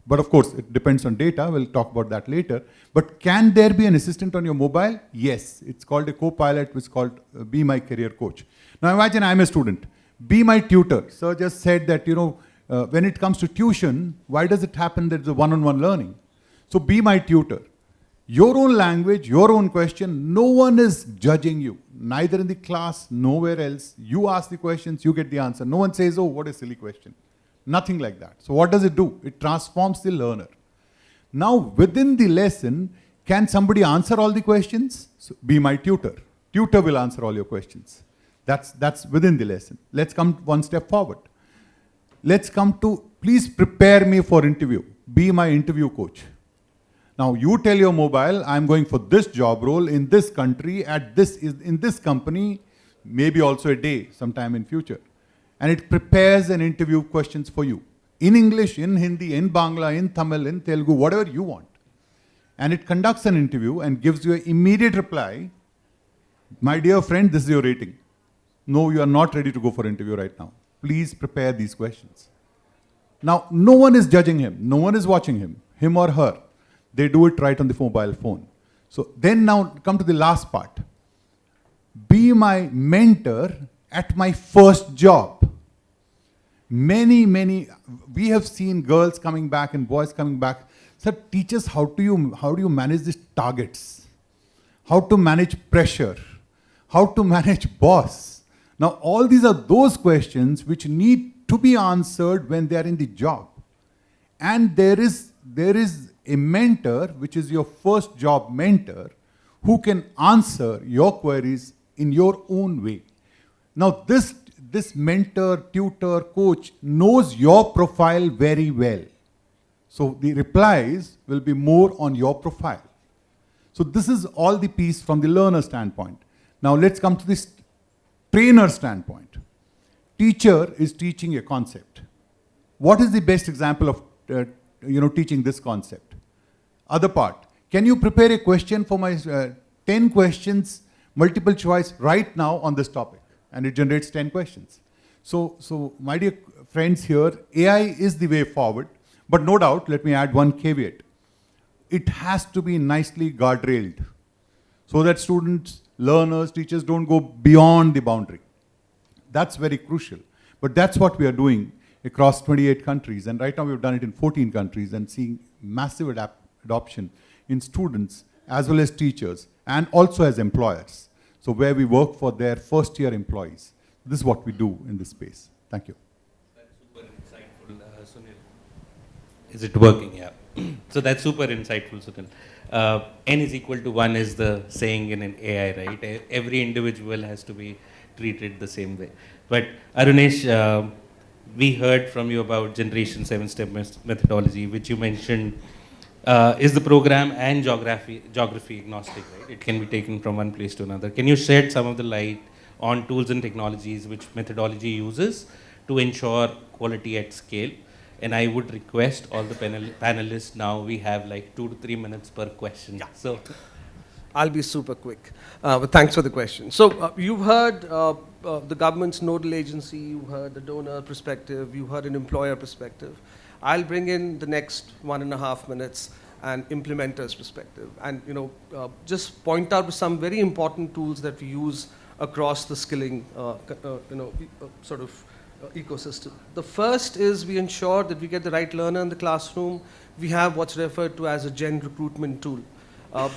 But of course, it depends on data. We'll talk about that later. But can there be an assistant on your mobile? Yes. It's called a co-pilot, which is called Be My Career Coach. Now imagine I'm a student. Be my tutor. Sir just said that, when it comes to tuition, why does it happen that it's a one-on-one learning? So be my tutor. Your own language, your own question, no one is judging you. Neither in the class, nowhere else. You ask the questions, you get the answer. No one says, oh, what a silly question. Nothing like that. So what does it do? It transforms the learner. Now, within the lesson, can somebody answer all the questions? So be my tutor. Tutor will answer all your questions. That's within the lesson. Let's come one step forward. Let's come to, please prepare me for interview. Be my interview coach. Now you tell your mobile, I'm going for this job role in this country, in this company, maybe also a day, sometime in future. And it prepares an interview questions for you. In English, in Hindi, in Bangla, in Tamil, in Telugu, whatever you want. And it conducts an interview and gives you an immediate reply. My dear friend, this is your rating. No, you are not ready to go for interview right now. Please prepare these questions. Now, no one is judging him. No one is watching him or her. They do it right on the mobile phone. So then now come to the last part. Be my mentor at my first job. Many, we have seen girls coming back and boys coming back. Sir, teach us how do you manage these targets? How to manage pressure? How to manage boss? Now all these are those questions which need to be answered when they are in the job. And there is a mentor, which is your first job mentor, who can answer your queries in your own way. Now this mentor, tutor, coach knows your profile very well. So the replies will be more on your profile. So this is all the piece from the learner standpoint. Now let's come to this trainer standpoint. Teacher is teaching a concept. What is the best example of teaching this concept? Other part. Can you prepare a question for my 10 questions, multiple choice right now on this topic? And it generates 10 questions. So my dear friends here, AI is the way forward. But no doubt, let me add one caveat. It has to be nicely guardrailed so that students, learners, teachers don't go beyond the boundary. That's very crucial. But that's what we are doing across 28 countries. And right now we've done it in 14 countries and seeing massive adoption in students as well as teachers and also as employers. So where we work for their first year employees. This is what we do in this space. Thank you. That's super insightful, Sunil. Is it working? Yeah. So that's super insightful, Sunil. N is equal to 1 is the saying in an AI, right? Every individual has to be treated the same way. But Arunesh, we heard from you about Generation 7-step methodology, which you mentioned is the program and geography agnostic, right? It can be taken from one place to another. Can you shed some of the light on tools and technologies which methodology uses to ensure quality at scale? And I would request all the panelists now, we have like 2 to 3 minutes per question. Yeah. So I'll be super quick. But thanks for the question. So you've heard the government's nodal agency, you heard the donor perspective, you heard an employer perspective. I'll bring in the next 1.5 minutes and implementer's perspective, and just point out some very important tools that we use across the skilling ecosystem. The first is we ensure that we get the right learner in the classroom. We have what's referred to as a Gen recruitment tool.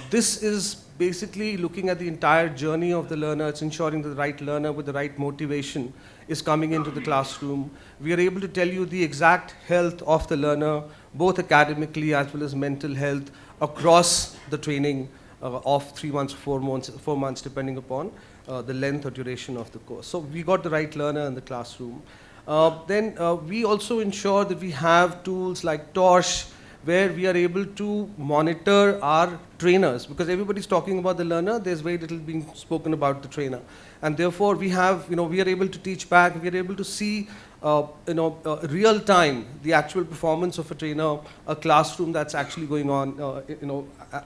This is basically looking at the entire journey of the learner. It's ensuring that the right learner with the right motivation is coming into the classroom. We are able to tell you the exact health of the learner, both academically as well as mental health, across the training of 3 months, 4 months, depending upon the length or duration of the course. So we got the right learner in the classroom. Then we also ensure that we have tools like Torch, where we are able to monitor our trainers, because everybody's talking about the learner, there's very little being spoken about the trainer. And therefore we have, we are able to teach back, we are able to see, real time, the actual performance of a trainer, a classroom that's actually going on,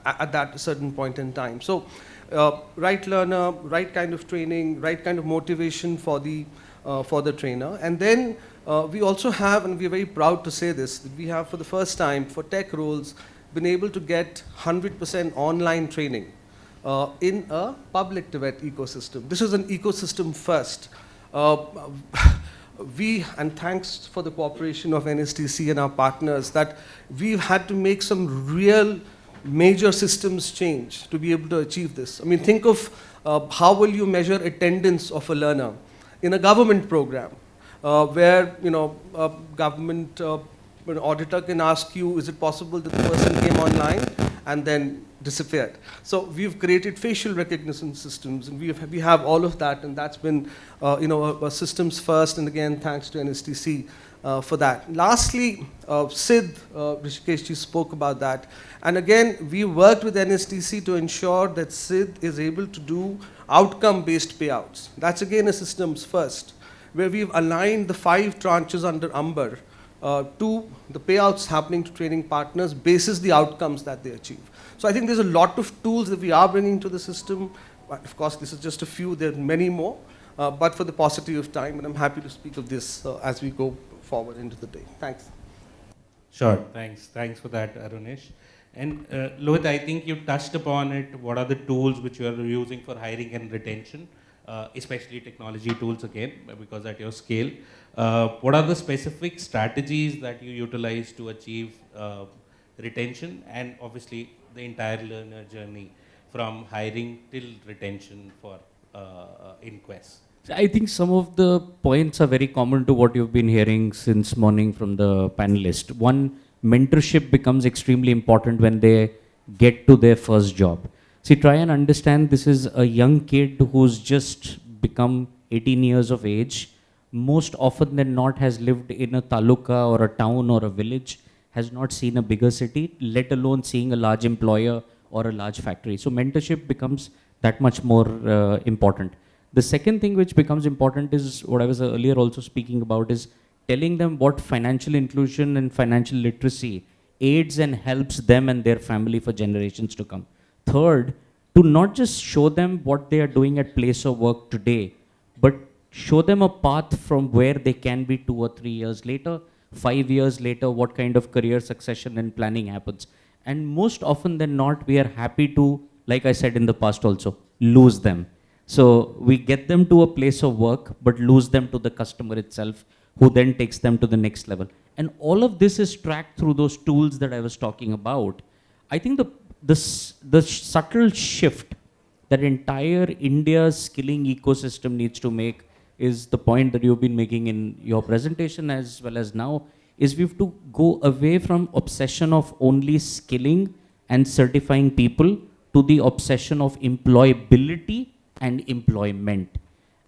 at that certain point in time. So right learner, right kind of training, right kind of motivation for the trainer. And then we also have, and we're very proud to say this, that we have for the first time for tech roles been able to get 100% online training in a public TVET ecosystem. This is an ecosystem first. And thanks for the cooperation of NSTC and our partners, that we've had to make some real major systems change to be able to achieve this. I mean, think of how will you measure attendance of a learner in a government program, where a government an auditor can ask you, is it possible that the person came online and then disappeared? So we've created facial recognition systems, and we have all of that, and that's been a systems first, and again, thanks to NSTC for that. Lastly, Sid, Rishikesh ji spoke about that, and again, we worked with NSTC to ensure that Sid is able to do outcome-based payouts. That's again a systems first, where we've aligned the 5 tranches under UMBER to the payouts happening to training partners basis the outcomes that they achieve. So I think there's a lot of tools that we are bringing to the system. Of course, this is just a few, there are many more, but for the paucity of time, and I'm happy to speak of this as we go forward into the day. Thanks. Sure, thanks for that, Arunesh. And Lohit, I think you touched upon it. What are the tools which you are using for hiring and retention? Especially technology tools again, because at your scale. What are the specific strategies that you utilize to achieve retention, and obviously the entire learner journey from hiring till retention for InQuest? I think some of the points are very common to what you've been hearing since morning from the panelists. One, mentorship becomes extremely important when they get to their first job. See, try and understand, this is a young kid who's just become 18 years of age. Most often than not has lived in a taluka or a town or a village, has not seen a bigger city, let alone seeing a large employer or a large factory. So mentorship becomes that much more important. The second thing which becomes important is what I was earlier also speaking about, is telling them what financial inclusion and financial literacy aids and helps them and their family for generations to come. Third, to not just show them what they are doing at place of work today, but show them a path from where they can be 2 or 3 years later, 5 years later, what kind of career succession and planning happens. And most often than not, we are happy to, like I said in the past also, lose them. So we get them to a place of work, but lose them to the customer itself, who then takes them to the next level. And all of this is tracked through those tools that I was talking about. I think the subtle shift that entire India's skilling ecosystem needs to make is the point that you've been making in your presentation as well as now, is we have to go away from obsession of only skilling and certifying people to the obsession of employability and employment.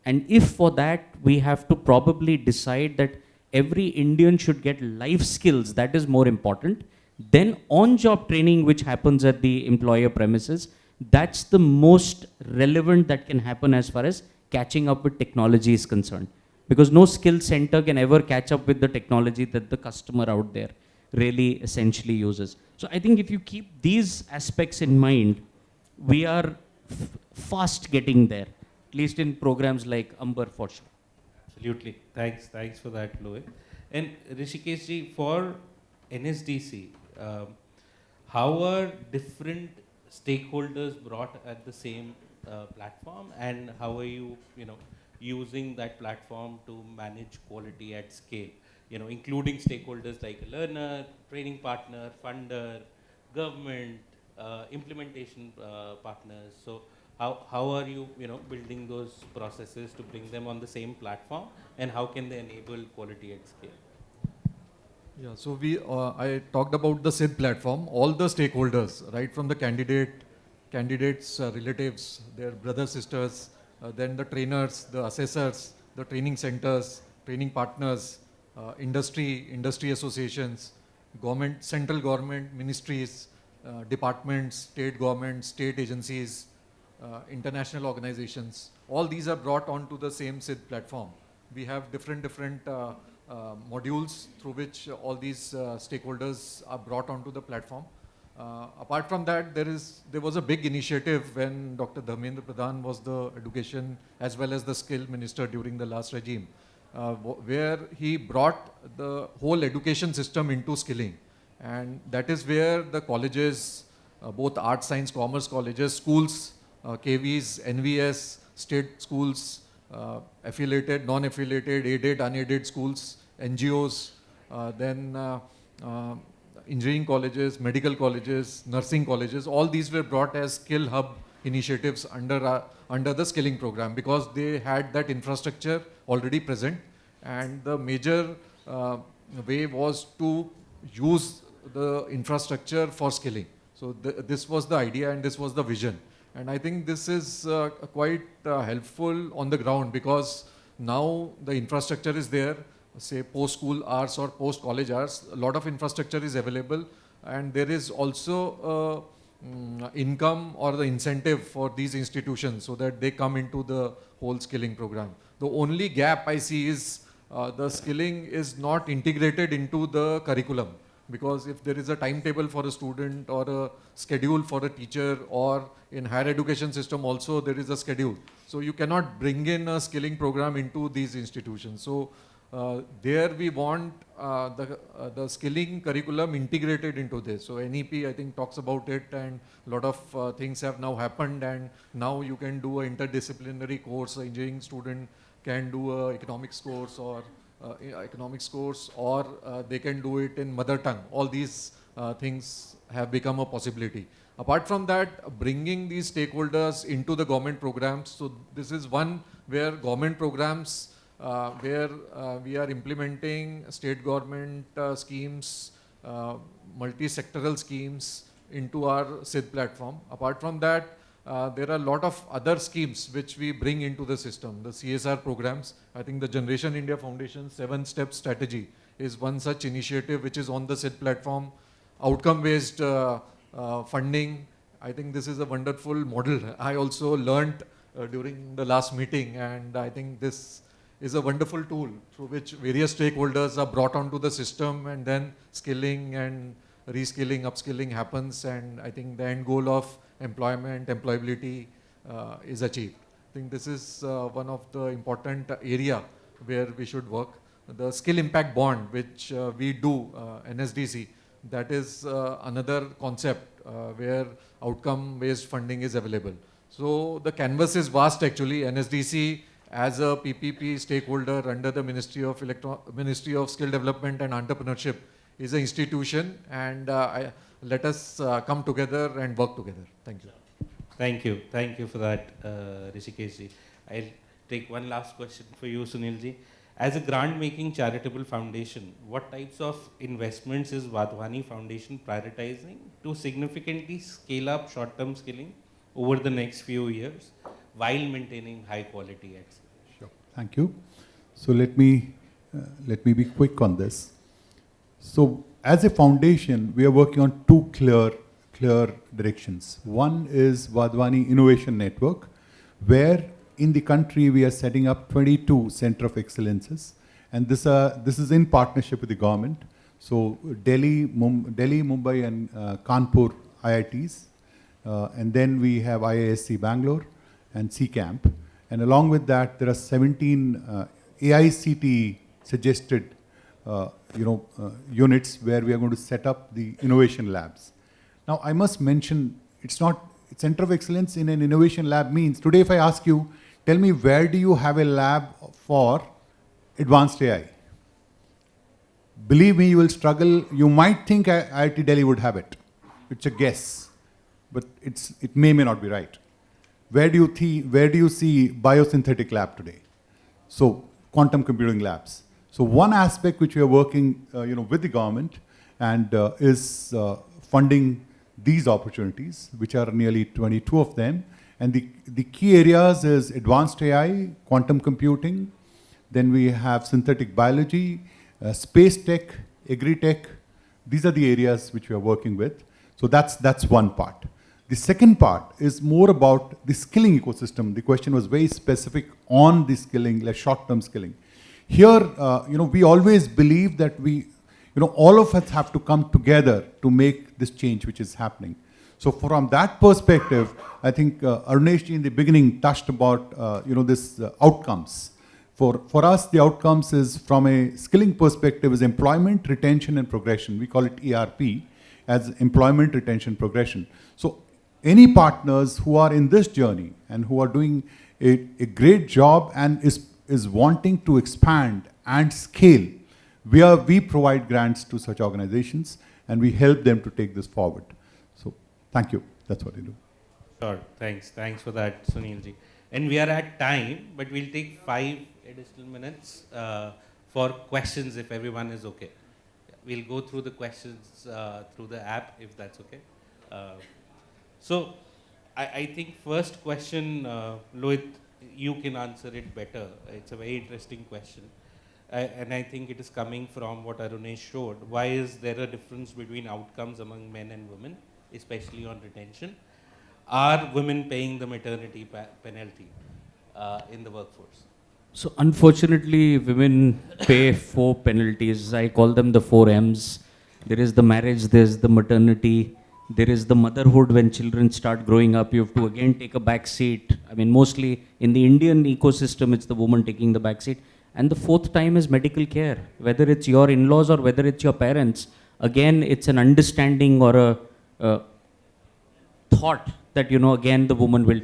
And if for that we have to probably decide that every Indian should get life skills, that is more important, then on-job training which happens at the employer premises, that's the most relevant that can happen as far as catching up with technology is concerned. Because no skill center can ever catch up with the technology that the customer out there really essentially uses. So I think if you keep these aspects in mind, we are fast getting there, at least in programs like Amber for sure. Absolutely. Thanks for that, Lohit. And Rishikesh ji, for NSDC, how are different stakeholders brought at the same platform, and how are you, using that platform to manage quality at scale? Including stakeholders like a learner, training partner, funder, government, implementation partners. So how are you, building those processes to bring them on the same platform, and how can they enable quality at scale? Yeah, so I talked about the SID platform. All the stakeholders, right from the candidates, relatives, their brothers, sisters, then the trainers, the assessors, the training centers, training partners, industry associations, government, central government, ministries, departments, state governments, state agencies, international organizations. All these are brought onto the same SID platform. We have different modules through which all these stakeholders are brought onto the platform. Apart from that, there was a big initiative when Dr. Dharmendra Pradhan was the education as well as the skill minister during the last regime, where he brought the whole education system into skilling. And that is where the colleges, both arts, science, commerce colleges, schools, KVs, NVS, state schools, affiliated, non-affiliated, aided, unaided schools, NGOs, then engineering colleges, medical colleges, nursing colleges, all these were brought as skill hub initiatives under the skilling program, because they had that infrastructure already present, and the major way was to use the infrastructure for skilling. So this was the idea and this was the vision. And I think this is quite helpful on the ground, because now the infrastructure is there, say post-school hours or post-college hours, a lot of infrastructure is available, and there is also income or the incentive for these institutions so that they come into the whole skilling program. The only gap I see is the skilling is not integrated into the curriculum, because if there is a timetable for a student or a schedule for a teacher, or in higher education system also there is a schedule, so you cannot bring in a skilling program into these institutions. So there we want the skilling curriculum integrated into this. So NEP I think talks about it, and a lot of things have now happened, and now you can do an interdisciplinary course. An engineering student can do an economics course or they can do it in mother tongue. All these things have become a possibility. Apart from that, bringing these stakeholders into the government programs. So this is one where government programs where we are implementing state government schemes, multi-sectoral schemes into our SID platform. Apart from that, there are a lot of other schemes which we bring into the system. The CSR programs, I think the Generation India Foundation 7-step strategy is one such initiative which is on the SID platform. Outcome-based funding, I think this is a wonderful model. I also learnt during the last meeting, and I think this is a wonderful tool through which various stakeholders are brought onto the system, and then skilling and reskilling, upskilling happens, and I think the end goal of employment, employability is achieved. I think this is one of the important area where we should work. The skill impact bond, which we do, NSDC, that is another concept where outcome-based funding is available. So the canvas is vast actually. NSDC as a PPP stakeholder under the Ministry of Skill Development and Entrepreneurship is an institution, and let us come together and work together. Thank you. Thank you. Thank you for that, Rishikesh ji. I'll take one last question for you, Sunil ji. As a grant-making charitable foundation, what types of investments is Wadhwani Foundation prioritizing to significantly scale up short-term skilling over the next few years while maintaining high quality at scale? Sure. Thank you. So let me be quick on this. So as a foundation, we are working on two clear directions. One is Wadhwani Innovation Network, where in the country we are setting up 22 Center of Excellences, and this is in partnership with the government. So Delhi, Mumbai, and Kanpur IITs, and then we have IISc Bangalore and CCamp, and along with that there are 17 AICTE suggested units where we are going to set up the innovation labs. Now, I must mention, it's not, Center of Excellence in an innovation lab means, today if I ask you, tell me where do you have a lab for advanced AI? Believe me, you will struggle. You might think IIT Delhi would have it. It's a guess, but it may not be right. Where do you see biosynthetic lab today? So quantum computing labs. So one aspect which we are working, with the government and is funding these opportunities, which are nearly 22 of them. And the key areas is advanced AI, quantum computing. Then we have synthetic biology, space tech, agri-tech. These are the areas which we are working with. So that's one part. The second part is more about the skilling ecosystem. The question was very specific on the skilling, like short-term skilling. Here, we always believe that all of us have to come together to make this change which is happening. So from that perspective, I think Arunesh in the beginning touched about, this outcomes. For us, the outcomes is from a skilling perspective is employment, retention, and progression. We call it ERP as employment, retention, progression. So any partners who are in this journey and who are doing a great job and is wanting to expand and scale, we provide grants to such organizations and we help them to take this forward. So thank you. That's what I do. Sure. Thanks for that, Sunilji. And we are at time, but we'll take 5 additional minutes for questions if everyone is okay. We'll go through the questions through the app if that's okay. So I think first question, Lohit, you can answer it better. It's a very interesting question. And I think it is coming from what Arunesh showed. Why is there a difference between outcomes among men and women, especially on retention? Are women paying the maternity penalty in the workforce? So unfortunately, women pay 4 penalties. I call them the 4 M's. There is the marriage, there's the maternity, there is the motherhood. When children start growing up, you have to again take a back seat. I mean, mostly in the Indian ecosystem, it's the woman taking the back seat. And the 4th time is medical care. Whether it's your in-laws or whether it's your parents, again, it's an understanding or a thought that, again, the woman will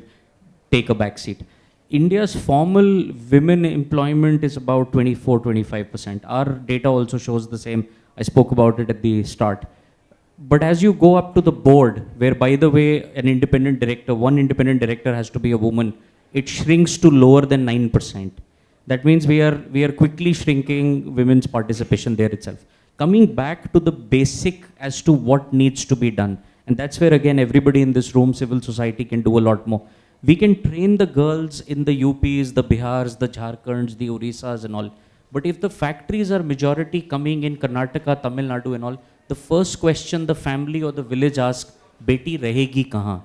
take a back seat. India's formal women employment is about 24-25%. Our data also shows the same. I spoke about it at the start. But as you go up to the board, where by the way, one independent director has to be a woman, it shrinks to lower than 9%. That means we are quickly shrinking women's participation there itself. Coming back to the basic as to what needs to be done. And that's where again, everybody in this room, civil society can do a lot more. We can train the girls in the UPs, the Bihars, the Jharkhands, the Orissas and all. But if the factories are majority coming in Karnataka, Tamil Nadu and all, the first question the family or the village asks, beti rahegi kahan?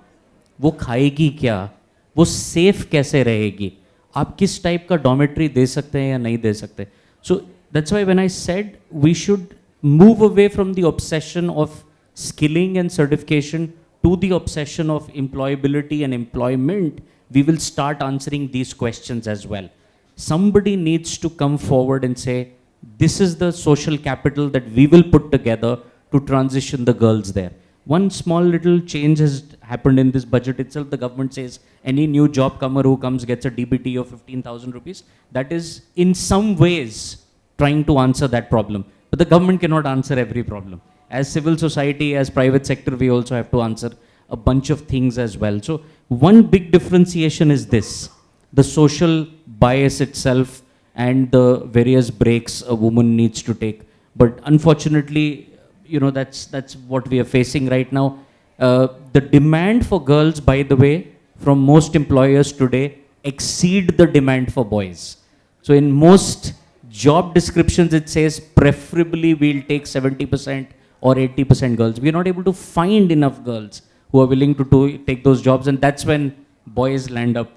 वो खाएगी क्या? वो safe कैसे रहेगी? आप किस type का dormitory दे सकते हैं या नहीं दे सकते? So that's why when I said we should move away from the obsession of skilling and certification to the obsession of employability and employment, we will start answering these questions as well. Somebody needs to come forward and say, this is the social capital that we will put together to transition the girls there. One small little change has happened in this budget itself. The government says any new job comer who comes gets a DBT of 15,000 rupees. That is in some ways trying to answer that problem. But the government cannot answer every problem. As civil society, as private sector, we also have to answer a bunch of things as well. So one big differentiation is this, the social bias itself and the various breaks a woman needs to take. But unfortunately, that's what we are facing right now. The demand for girls, by the way, from most employers today exceed the demand for boys. So in most job descriptions, it says preferably we'll take 70% or 80% girls. We're not able to find enough girls who are willing to take those jobs, and that's when boys land up,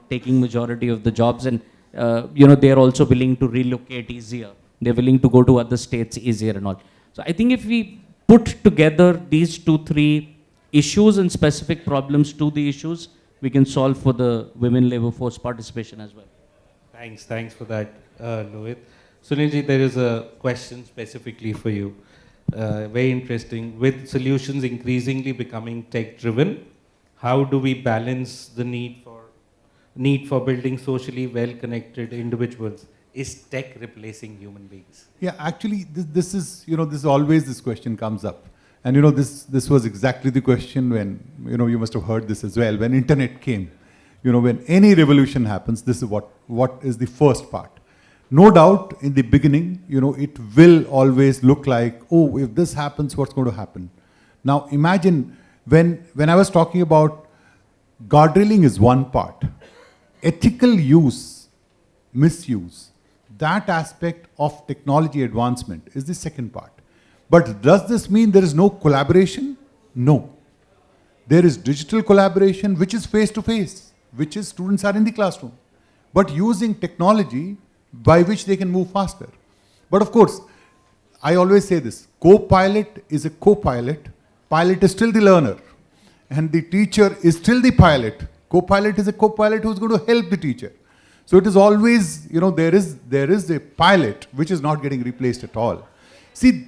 taking majority of the jobs, and they are also willing to relocate easier. They're willing to go to other states easier and all. So I think if we put together these 2-3 issues and specific problems to the issues, we can solve for the women labor force participation as well. Thanks for that, Lohit. Sunilji, there is a question specifically for you. Very interesting. With solutions increasingly becoming tech-driven, how do we balance the need for building socially well-connected individuals? Is tech replacing human beings? Yeah, actually, this is, this is always this question comes up. And, this was exactly the question when, you must have heard this as well, when internet came. When any revolution happens, this is what is the first part. No doubt, in the beginning, it will always look like, oh, if this happens, what's going to happen? Now, imagine when I was talking about guardrailing is one part. Ethical use, misuse, that aspect of technology advancement is the second part. But does this mean there is no collaboration? No. There is digital collaboration, which is face-to-face, which is students are in the classroom, but using technology by which they can move faster. But of course, I always say this, co-pilot is a co-pilot, pilot is still the learner, and the teacher is still the pilot. Co-pilot is a co-pilot who's going to help the teacher. So it is always, there is a pilot which is not getting replaced at all. See,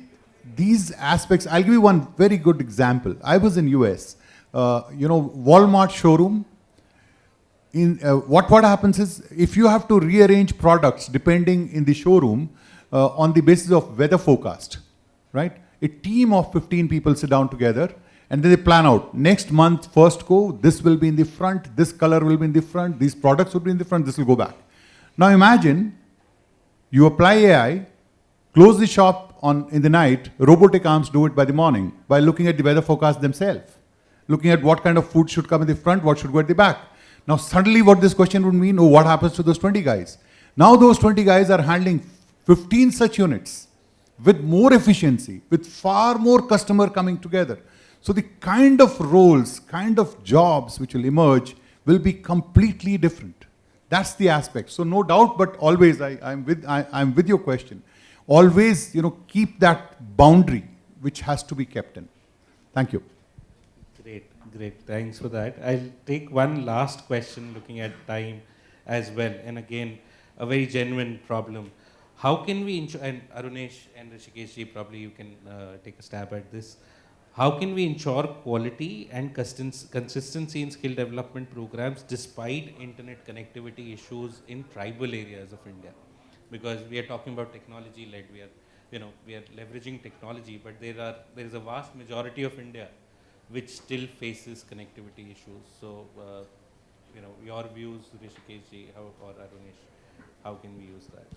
these aspects, I'll give you one very good example. I was in US, Walmart showroom. What happens is, if you have to rearrange products depending in the showroom on the basis of weather forecast, right? A team of 15 people sit down together and then they plan out, next month, first go, this will be in the front, this color will be in the front, these products will be in the front, this will go back. Now imagine, you apply AI, close the shop in the night, robotic arms do it by the morning, by looking at the weather forecast themselves, looking at what kind of food should come in the front, what should go at the back. Now suddenly what this question would mean, oh, what happens to those 20 guys? Now those 20 guys are handling 15 such units with more efficiency, with far more customer coming together. So the kind of roles, kind of jobs which will emerge will be completely different. That's the aspect. So no doubt, but always I'm with your question. Always, keep that boundary which has to be kept in. Thank you. Great. Thanks for that. I'll take one last question looking at time as well. And again, a very genuine problem. How can we ensure, and Arunesh and Rishikesh ji, probably you can take a stab at this. How can we ensure quality and consistency in skill development programs despite internet connectivity issues in tribal areas of India? Because we are talking about technology-led, we are leveraging technology, but there is a vast majority of India which still faces connectivity issues. So, your views, Rishikesh ji, or Arunesh, how can we use that?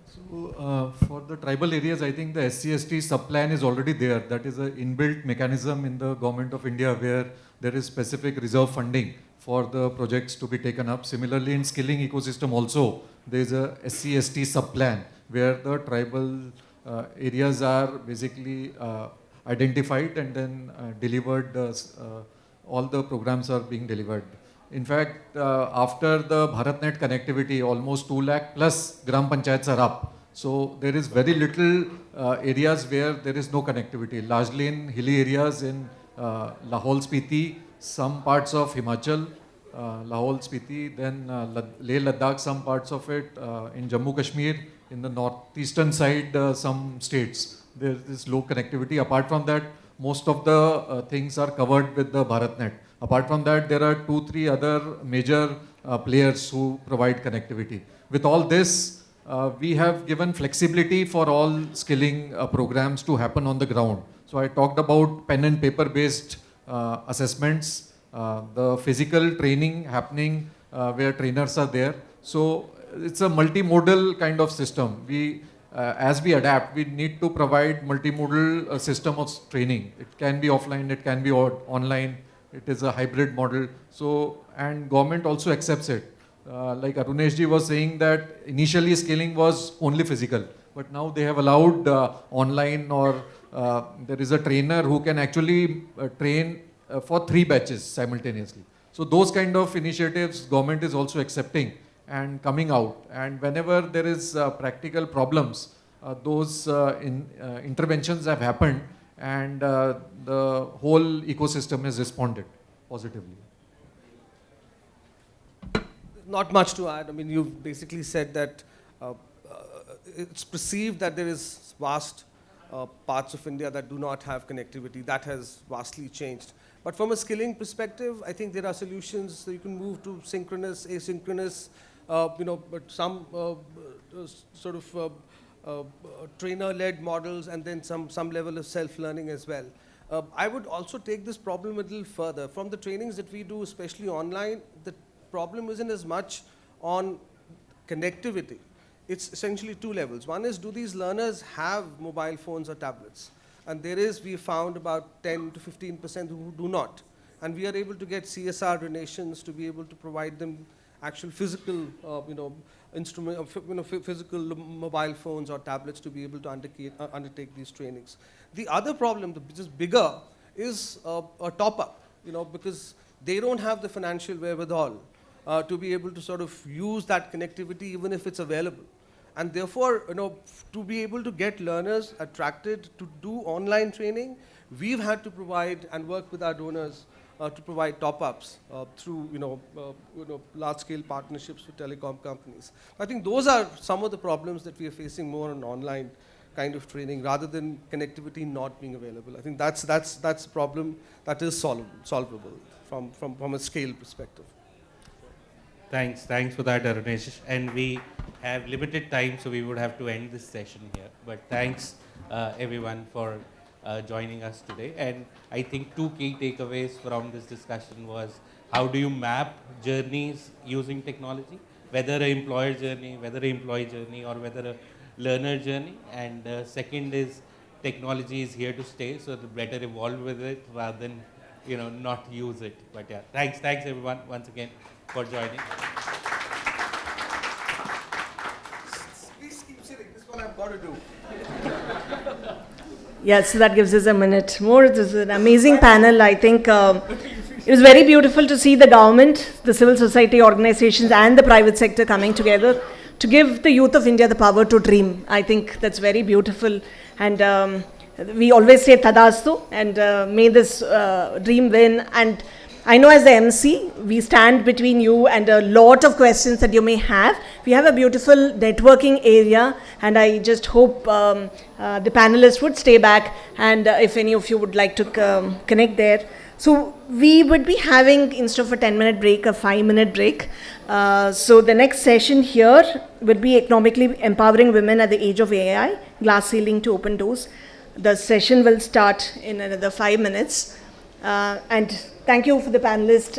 So, for the tribal areas, I think the SC/ST sub-plan is already there. That is an inbuilt mechanism in the Government of India where there is specific reserve funding for the projects to be taken up. Similarly, in skilling ecosystem also, there is a SC/ST sub-plan where the tribal areas are basically identified and then delivered, all the programs are being delivered. In fact, after the BharatNet connectivity, almost 2 lakh plus Gram Panchayats are up. So there is very little areas where there is no connectivity, largely in hilly areas in Lahaul Spiti, some parts of Himachal, Lahaul Spiti, then Leh Ladakh, some parts of it, in Jammu Kashmir, in the northeastern side, some states. There is low connectivity. Apart from that, most of the things are covered with the BharatNet. Apart from that, there are 2-3 other major players who provide connectivity. With all this, we have given flexibility for all skilling programs to happen on the ground. So I talked about pen and paper based assessments, the physical training happening where trainers are there. So it's a multimodal kind of system. As we adapt, we need to provide multimodal system of training. It can be offline, it can be online. It is a hybrid model. So, and government also accepts it. Like Arunesh ji was saying that initially skilling was only physical, but now they have allowed online, or there is a trainer who can actually train for 3 batches simultaneously. So those kind of initiatives government is also accepting and coming out. And whenever there is practical problems, those interventions have happened, and the whole ecosystem has responded positively. Not much to add. I mean, you've basically said that it's perceived that there is vast parts of India that do not have connectivity. That has vastly changed. But from a skilling perspective, I think there are solutions. So you can move to synchronous, asynchronous, but some sort of trainer-led models, and then some level of self-learning as well. I would also take this problem a little further. From the trainings that we do, especially online, the problem isn't as much on connectivity. It's essentially two levels. One is, do these learners have mobile phones or tablets? And we found about 10 to 15% who do not. And we are able to get CSR donations to be able to provide them actual physical, physical mobile phones or tablets to be able to undertake these trainings. The other problem, which is bigger, is a top-up, because they don't have the financial wherewithal to be able to sort of use that connectivity even if it's available. And therefore, to be able to get learners attracted to do online training, we've had to provide and work with our donors to provide top-ups through large-scale partnerships with telecom companies. I think those are some of the problems that we are facing more on online kind of training rather than connectivity not being available. I think that's a problem that is solvable from a scale perspective. Thanks for that, Arunesh. And we have limited time, so we would have to end this session here. But thanks, everyone, for joining us today. And I think two key takeaways from this discussion was, how do you map journeys using technology, whether an employer journey, whether an employee journey, or whether a learner journey. And second is, technology is here to stay, so the better evolve with it rather than not use it. But yeah, thanks everyone once again for joining. Please keep sitting. This one I've got to do. Yes, so that gives us a minute more. This is an amazing panel. I think it was very beautiful to see the government, the civil society organizations, and the private sector coming together to give the youth of India the power to dream. I think that's very beautiful. And we always say Tadastu, and may this dream win. And I know as the MC, we stand between you and a lot of questions that you may have. We have a beautiful networking area, and I just hope the panelists would stay back, and if any of you would like to connect there. So we would be having, instead of a 10-minute break, a 5-minute break. So the next session here would be economically empowering women at the age of AI, glass ceiling to open doors. The session will start in another 5 minutes. And thank you for the panelists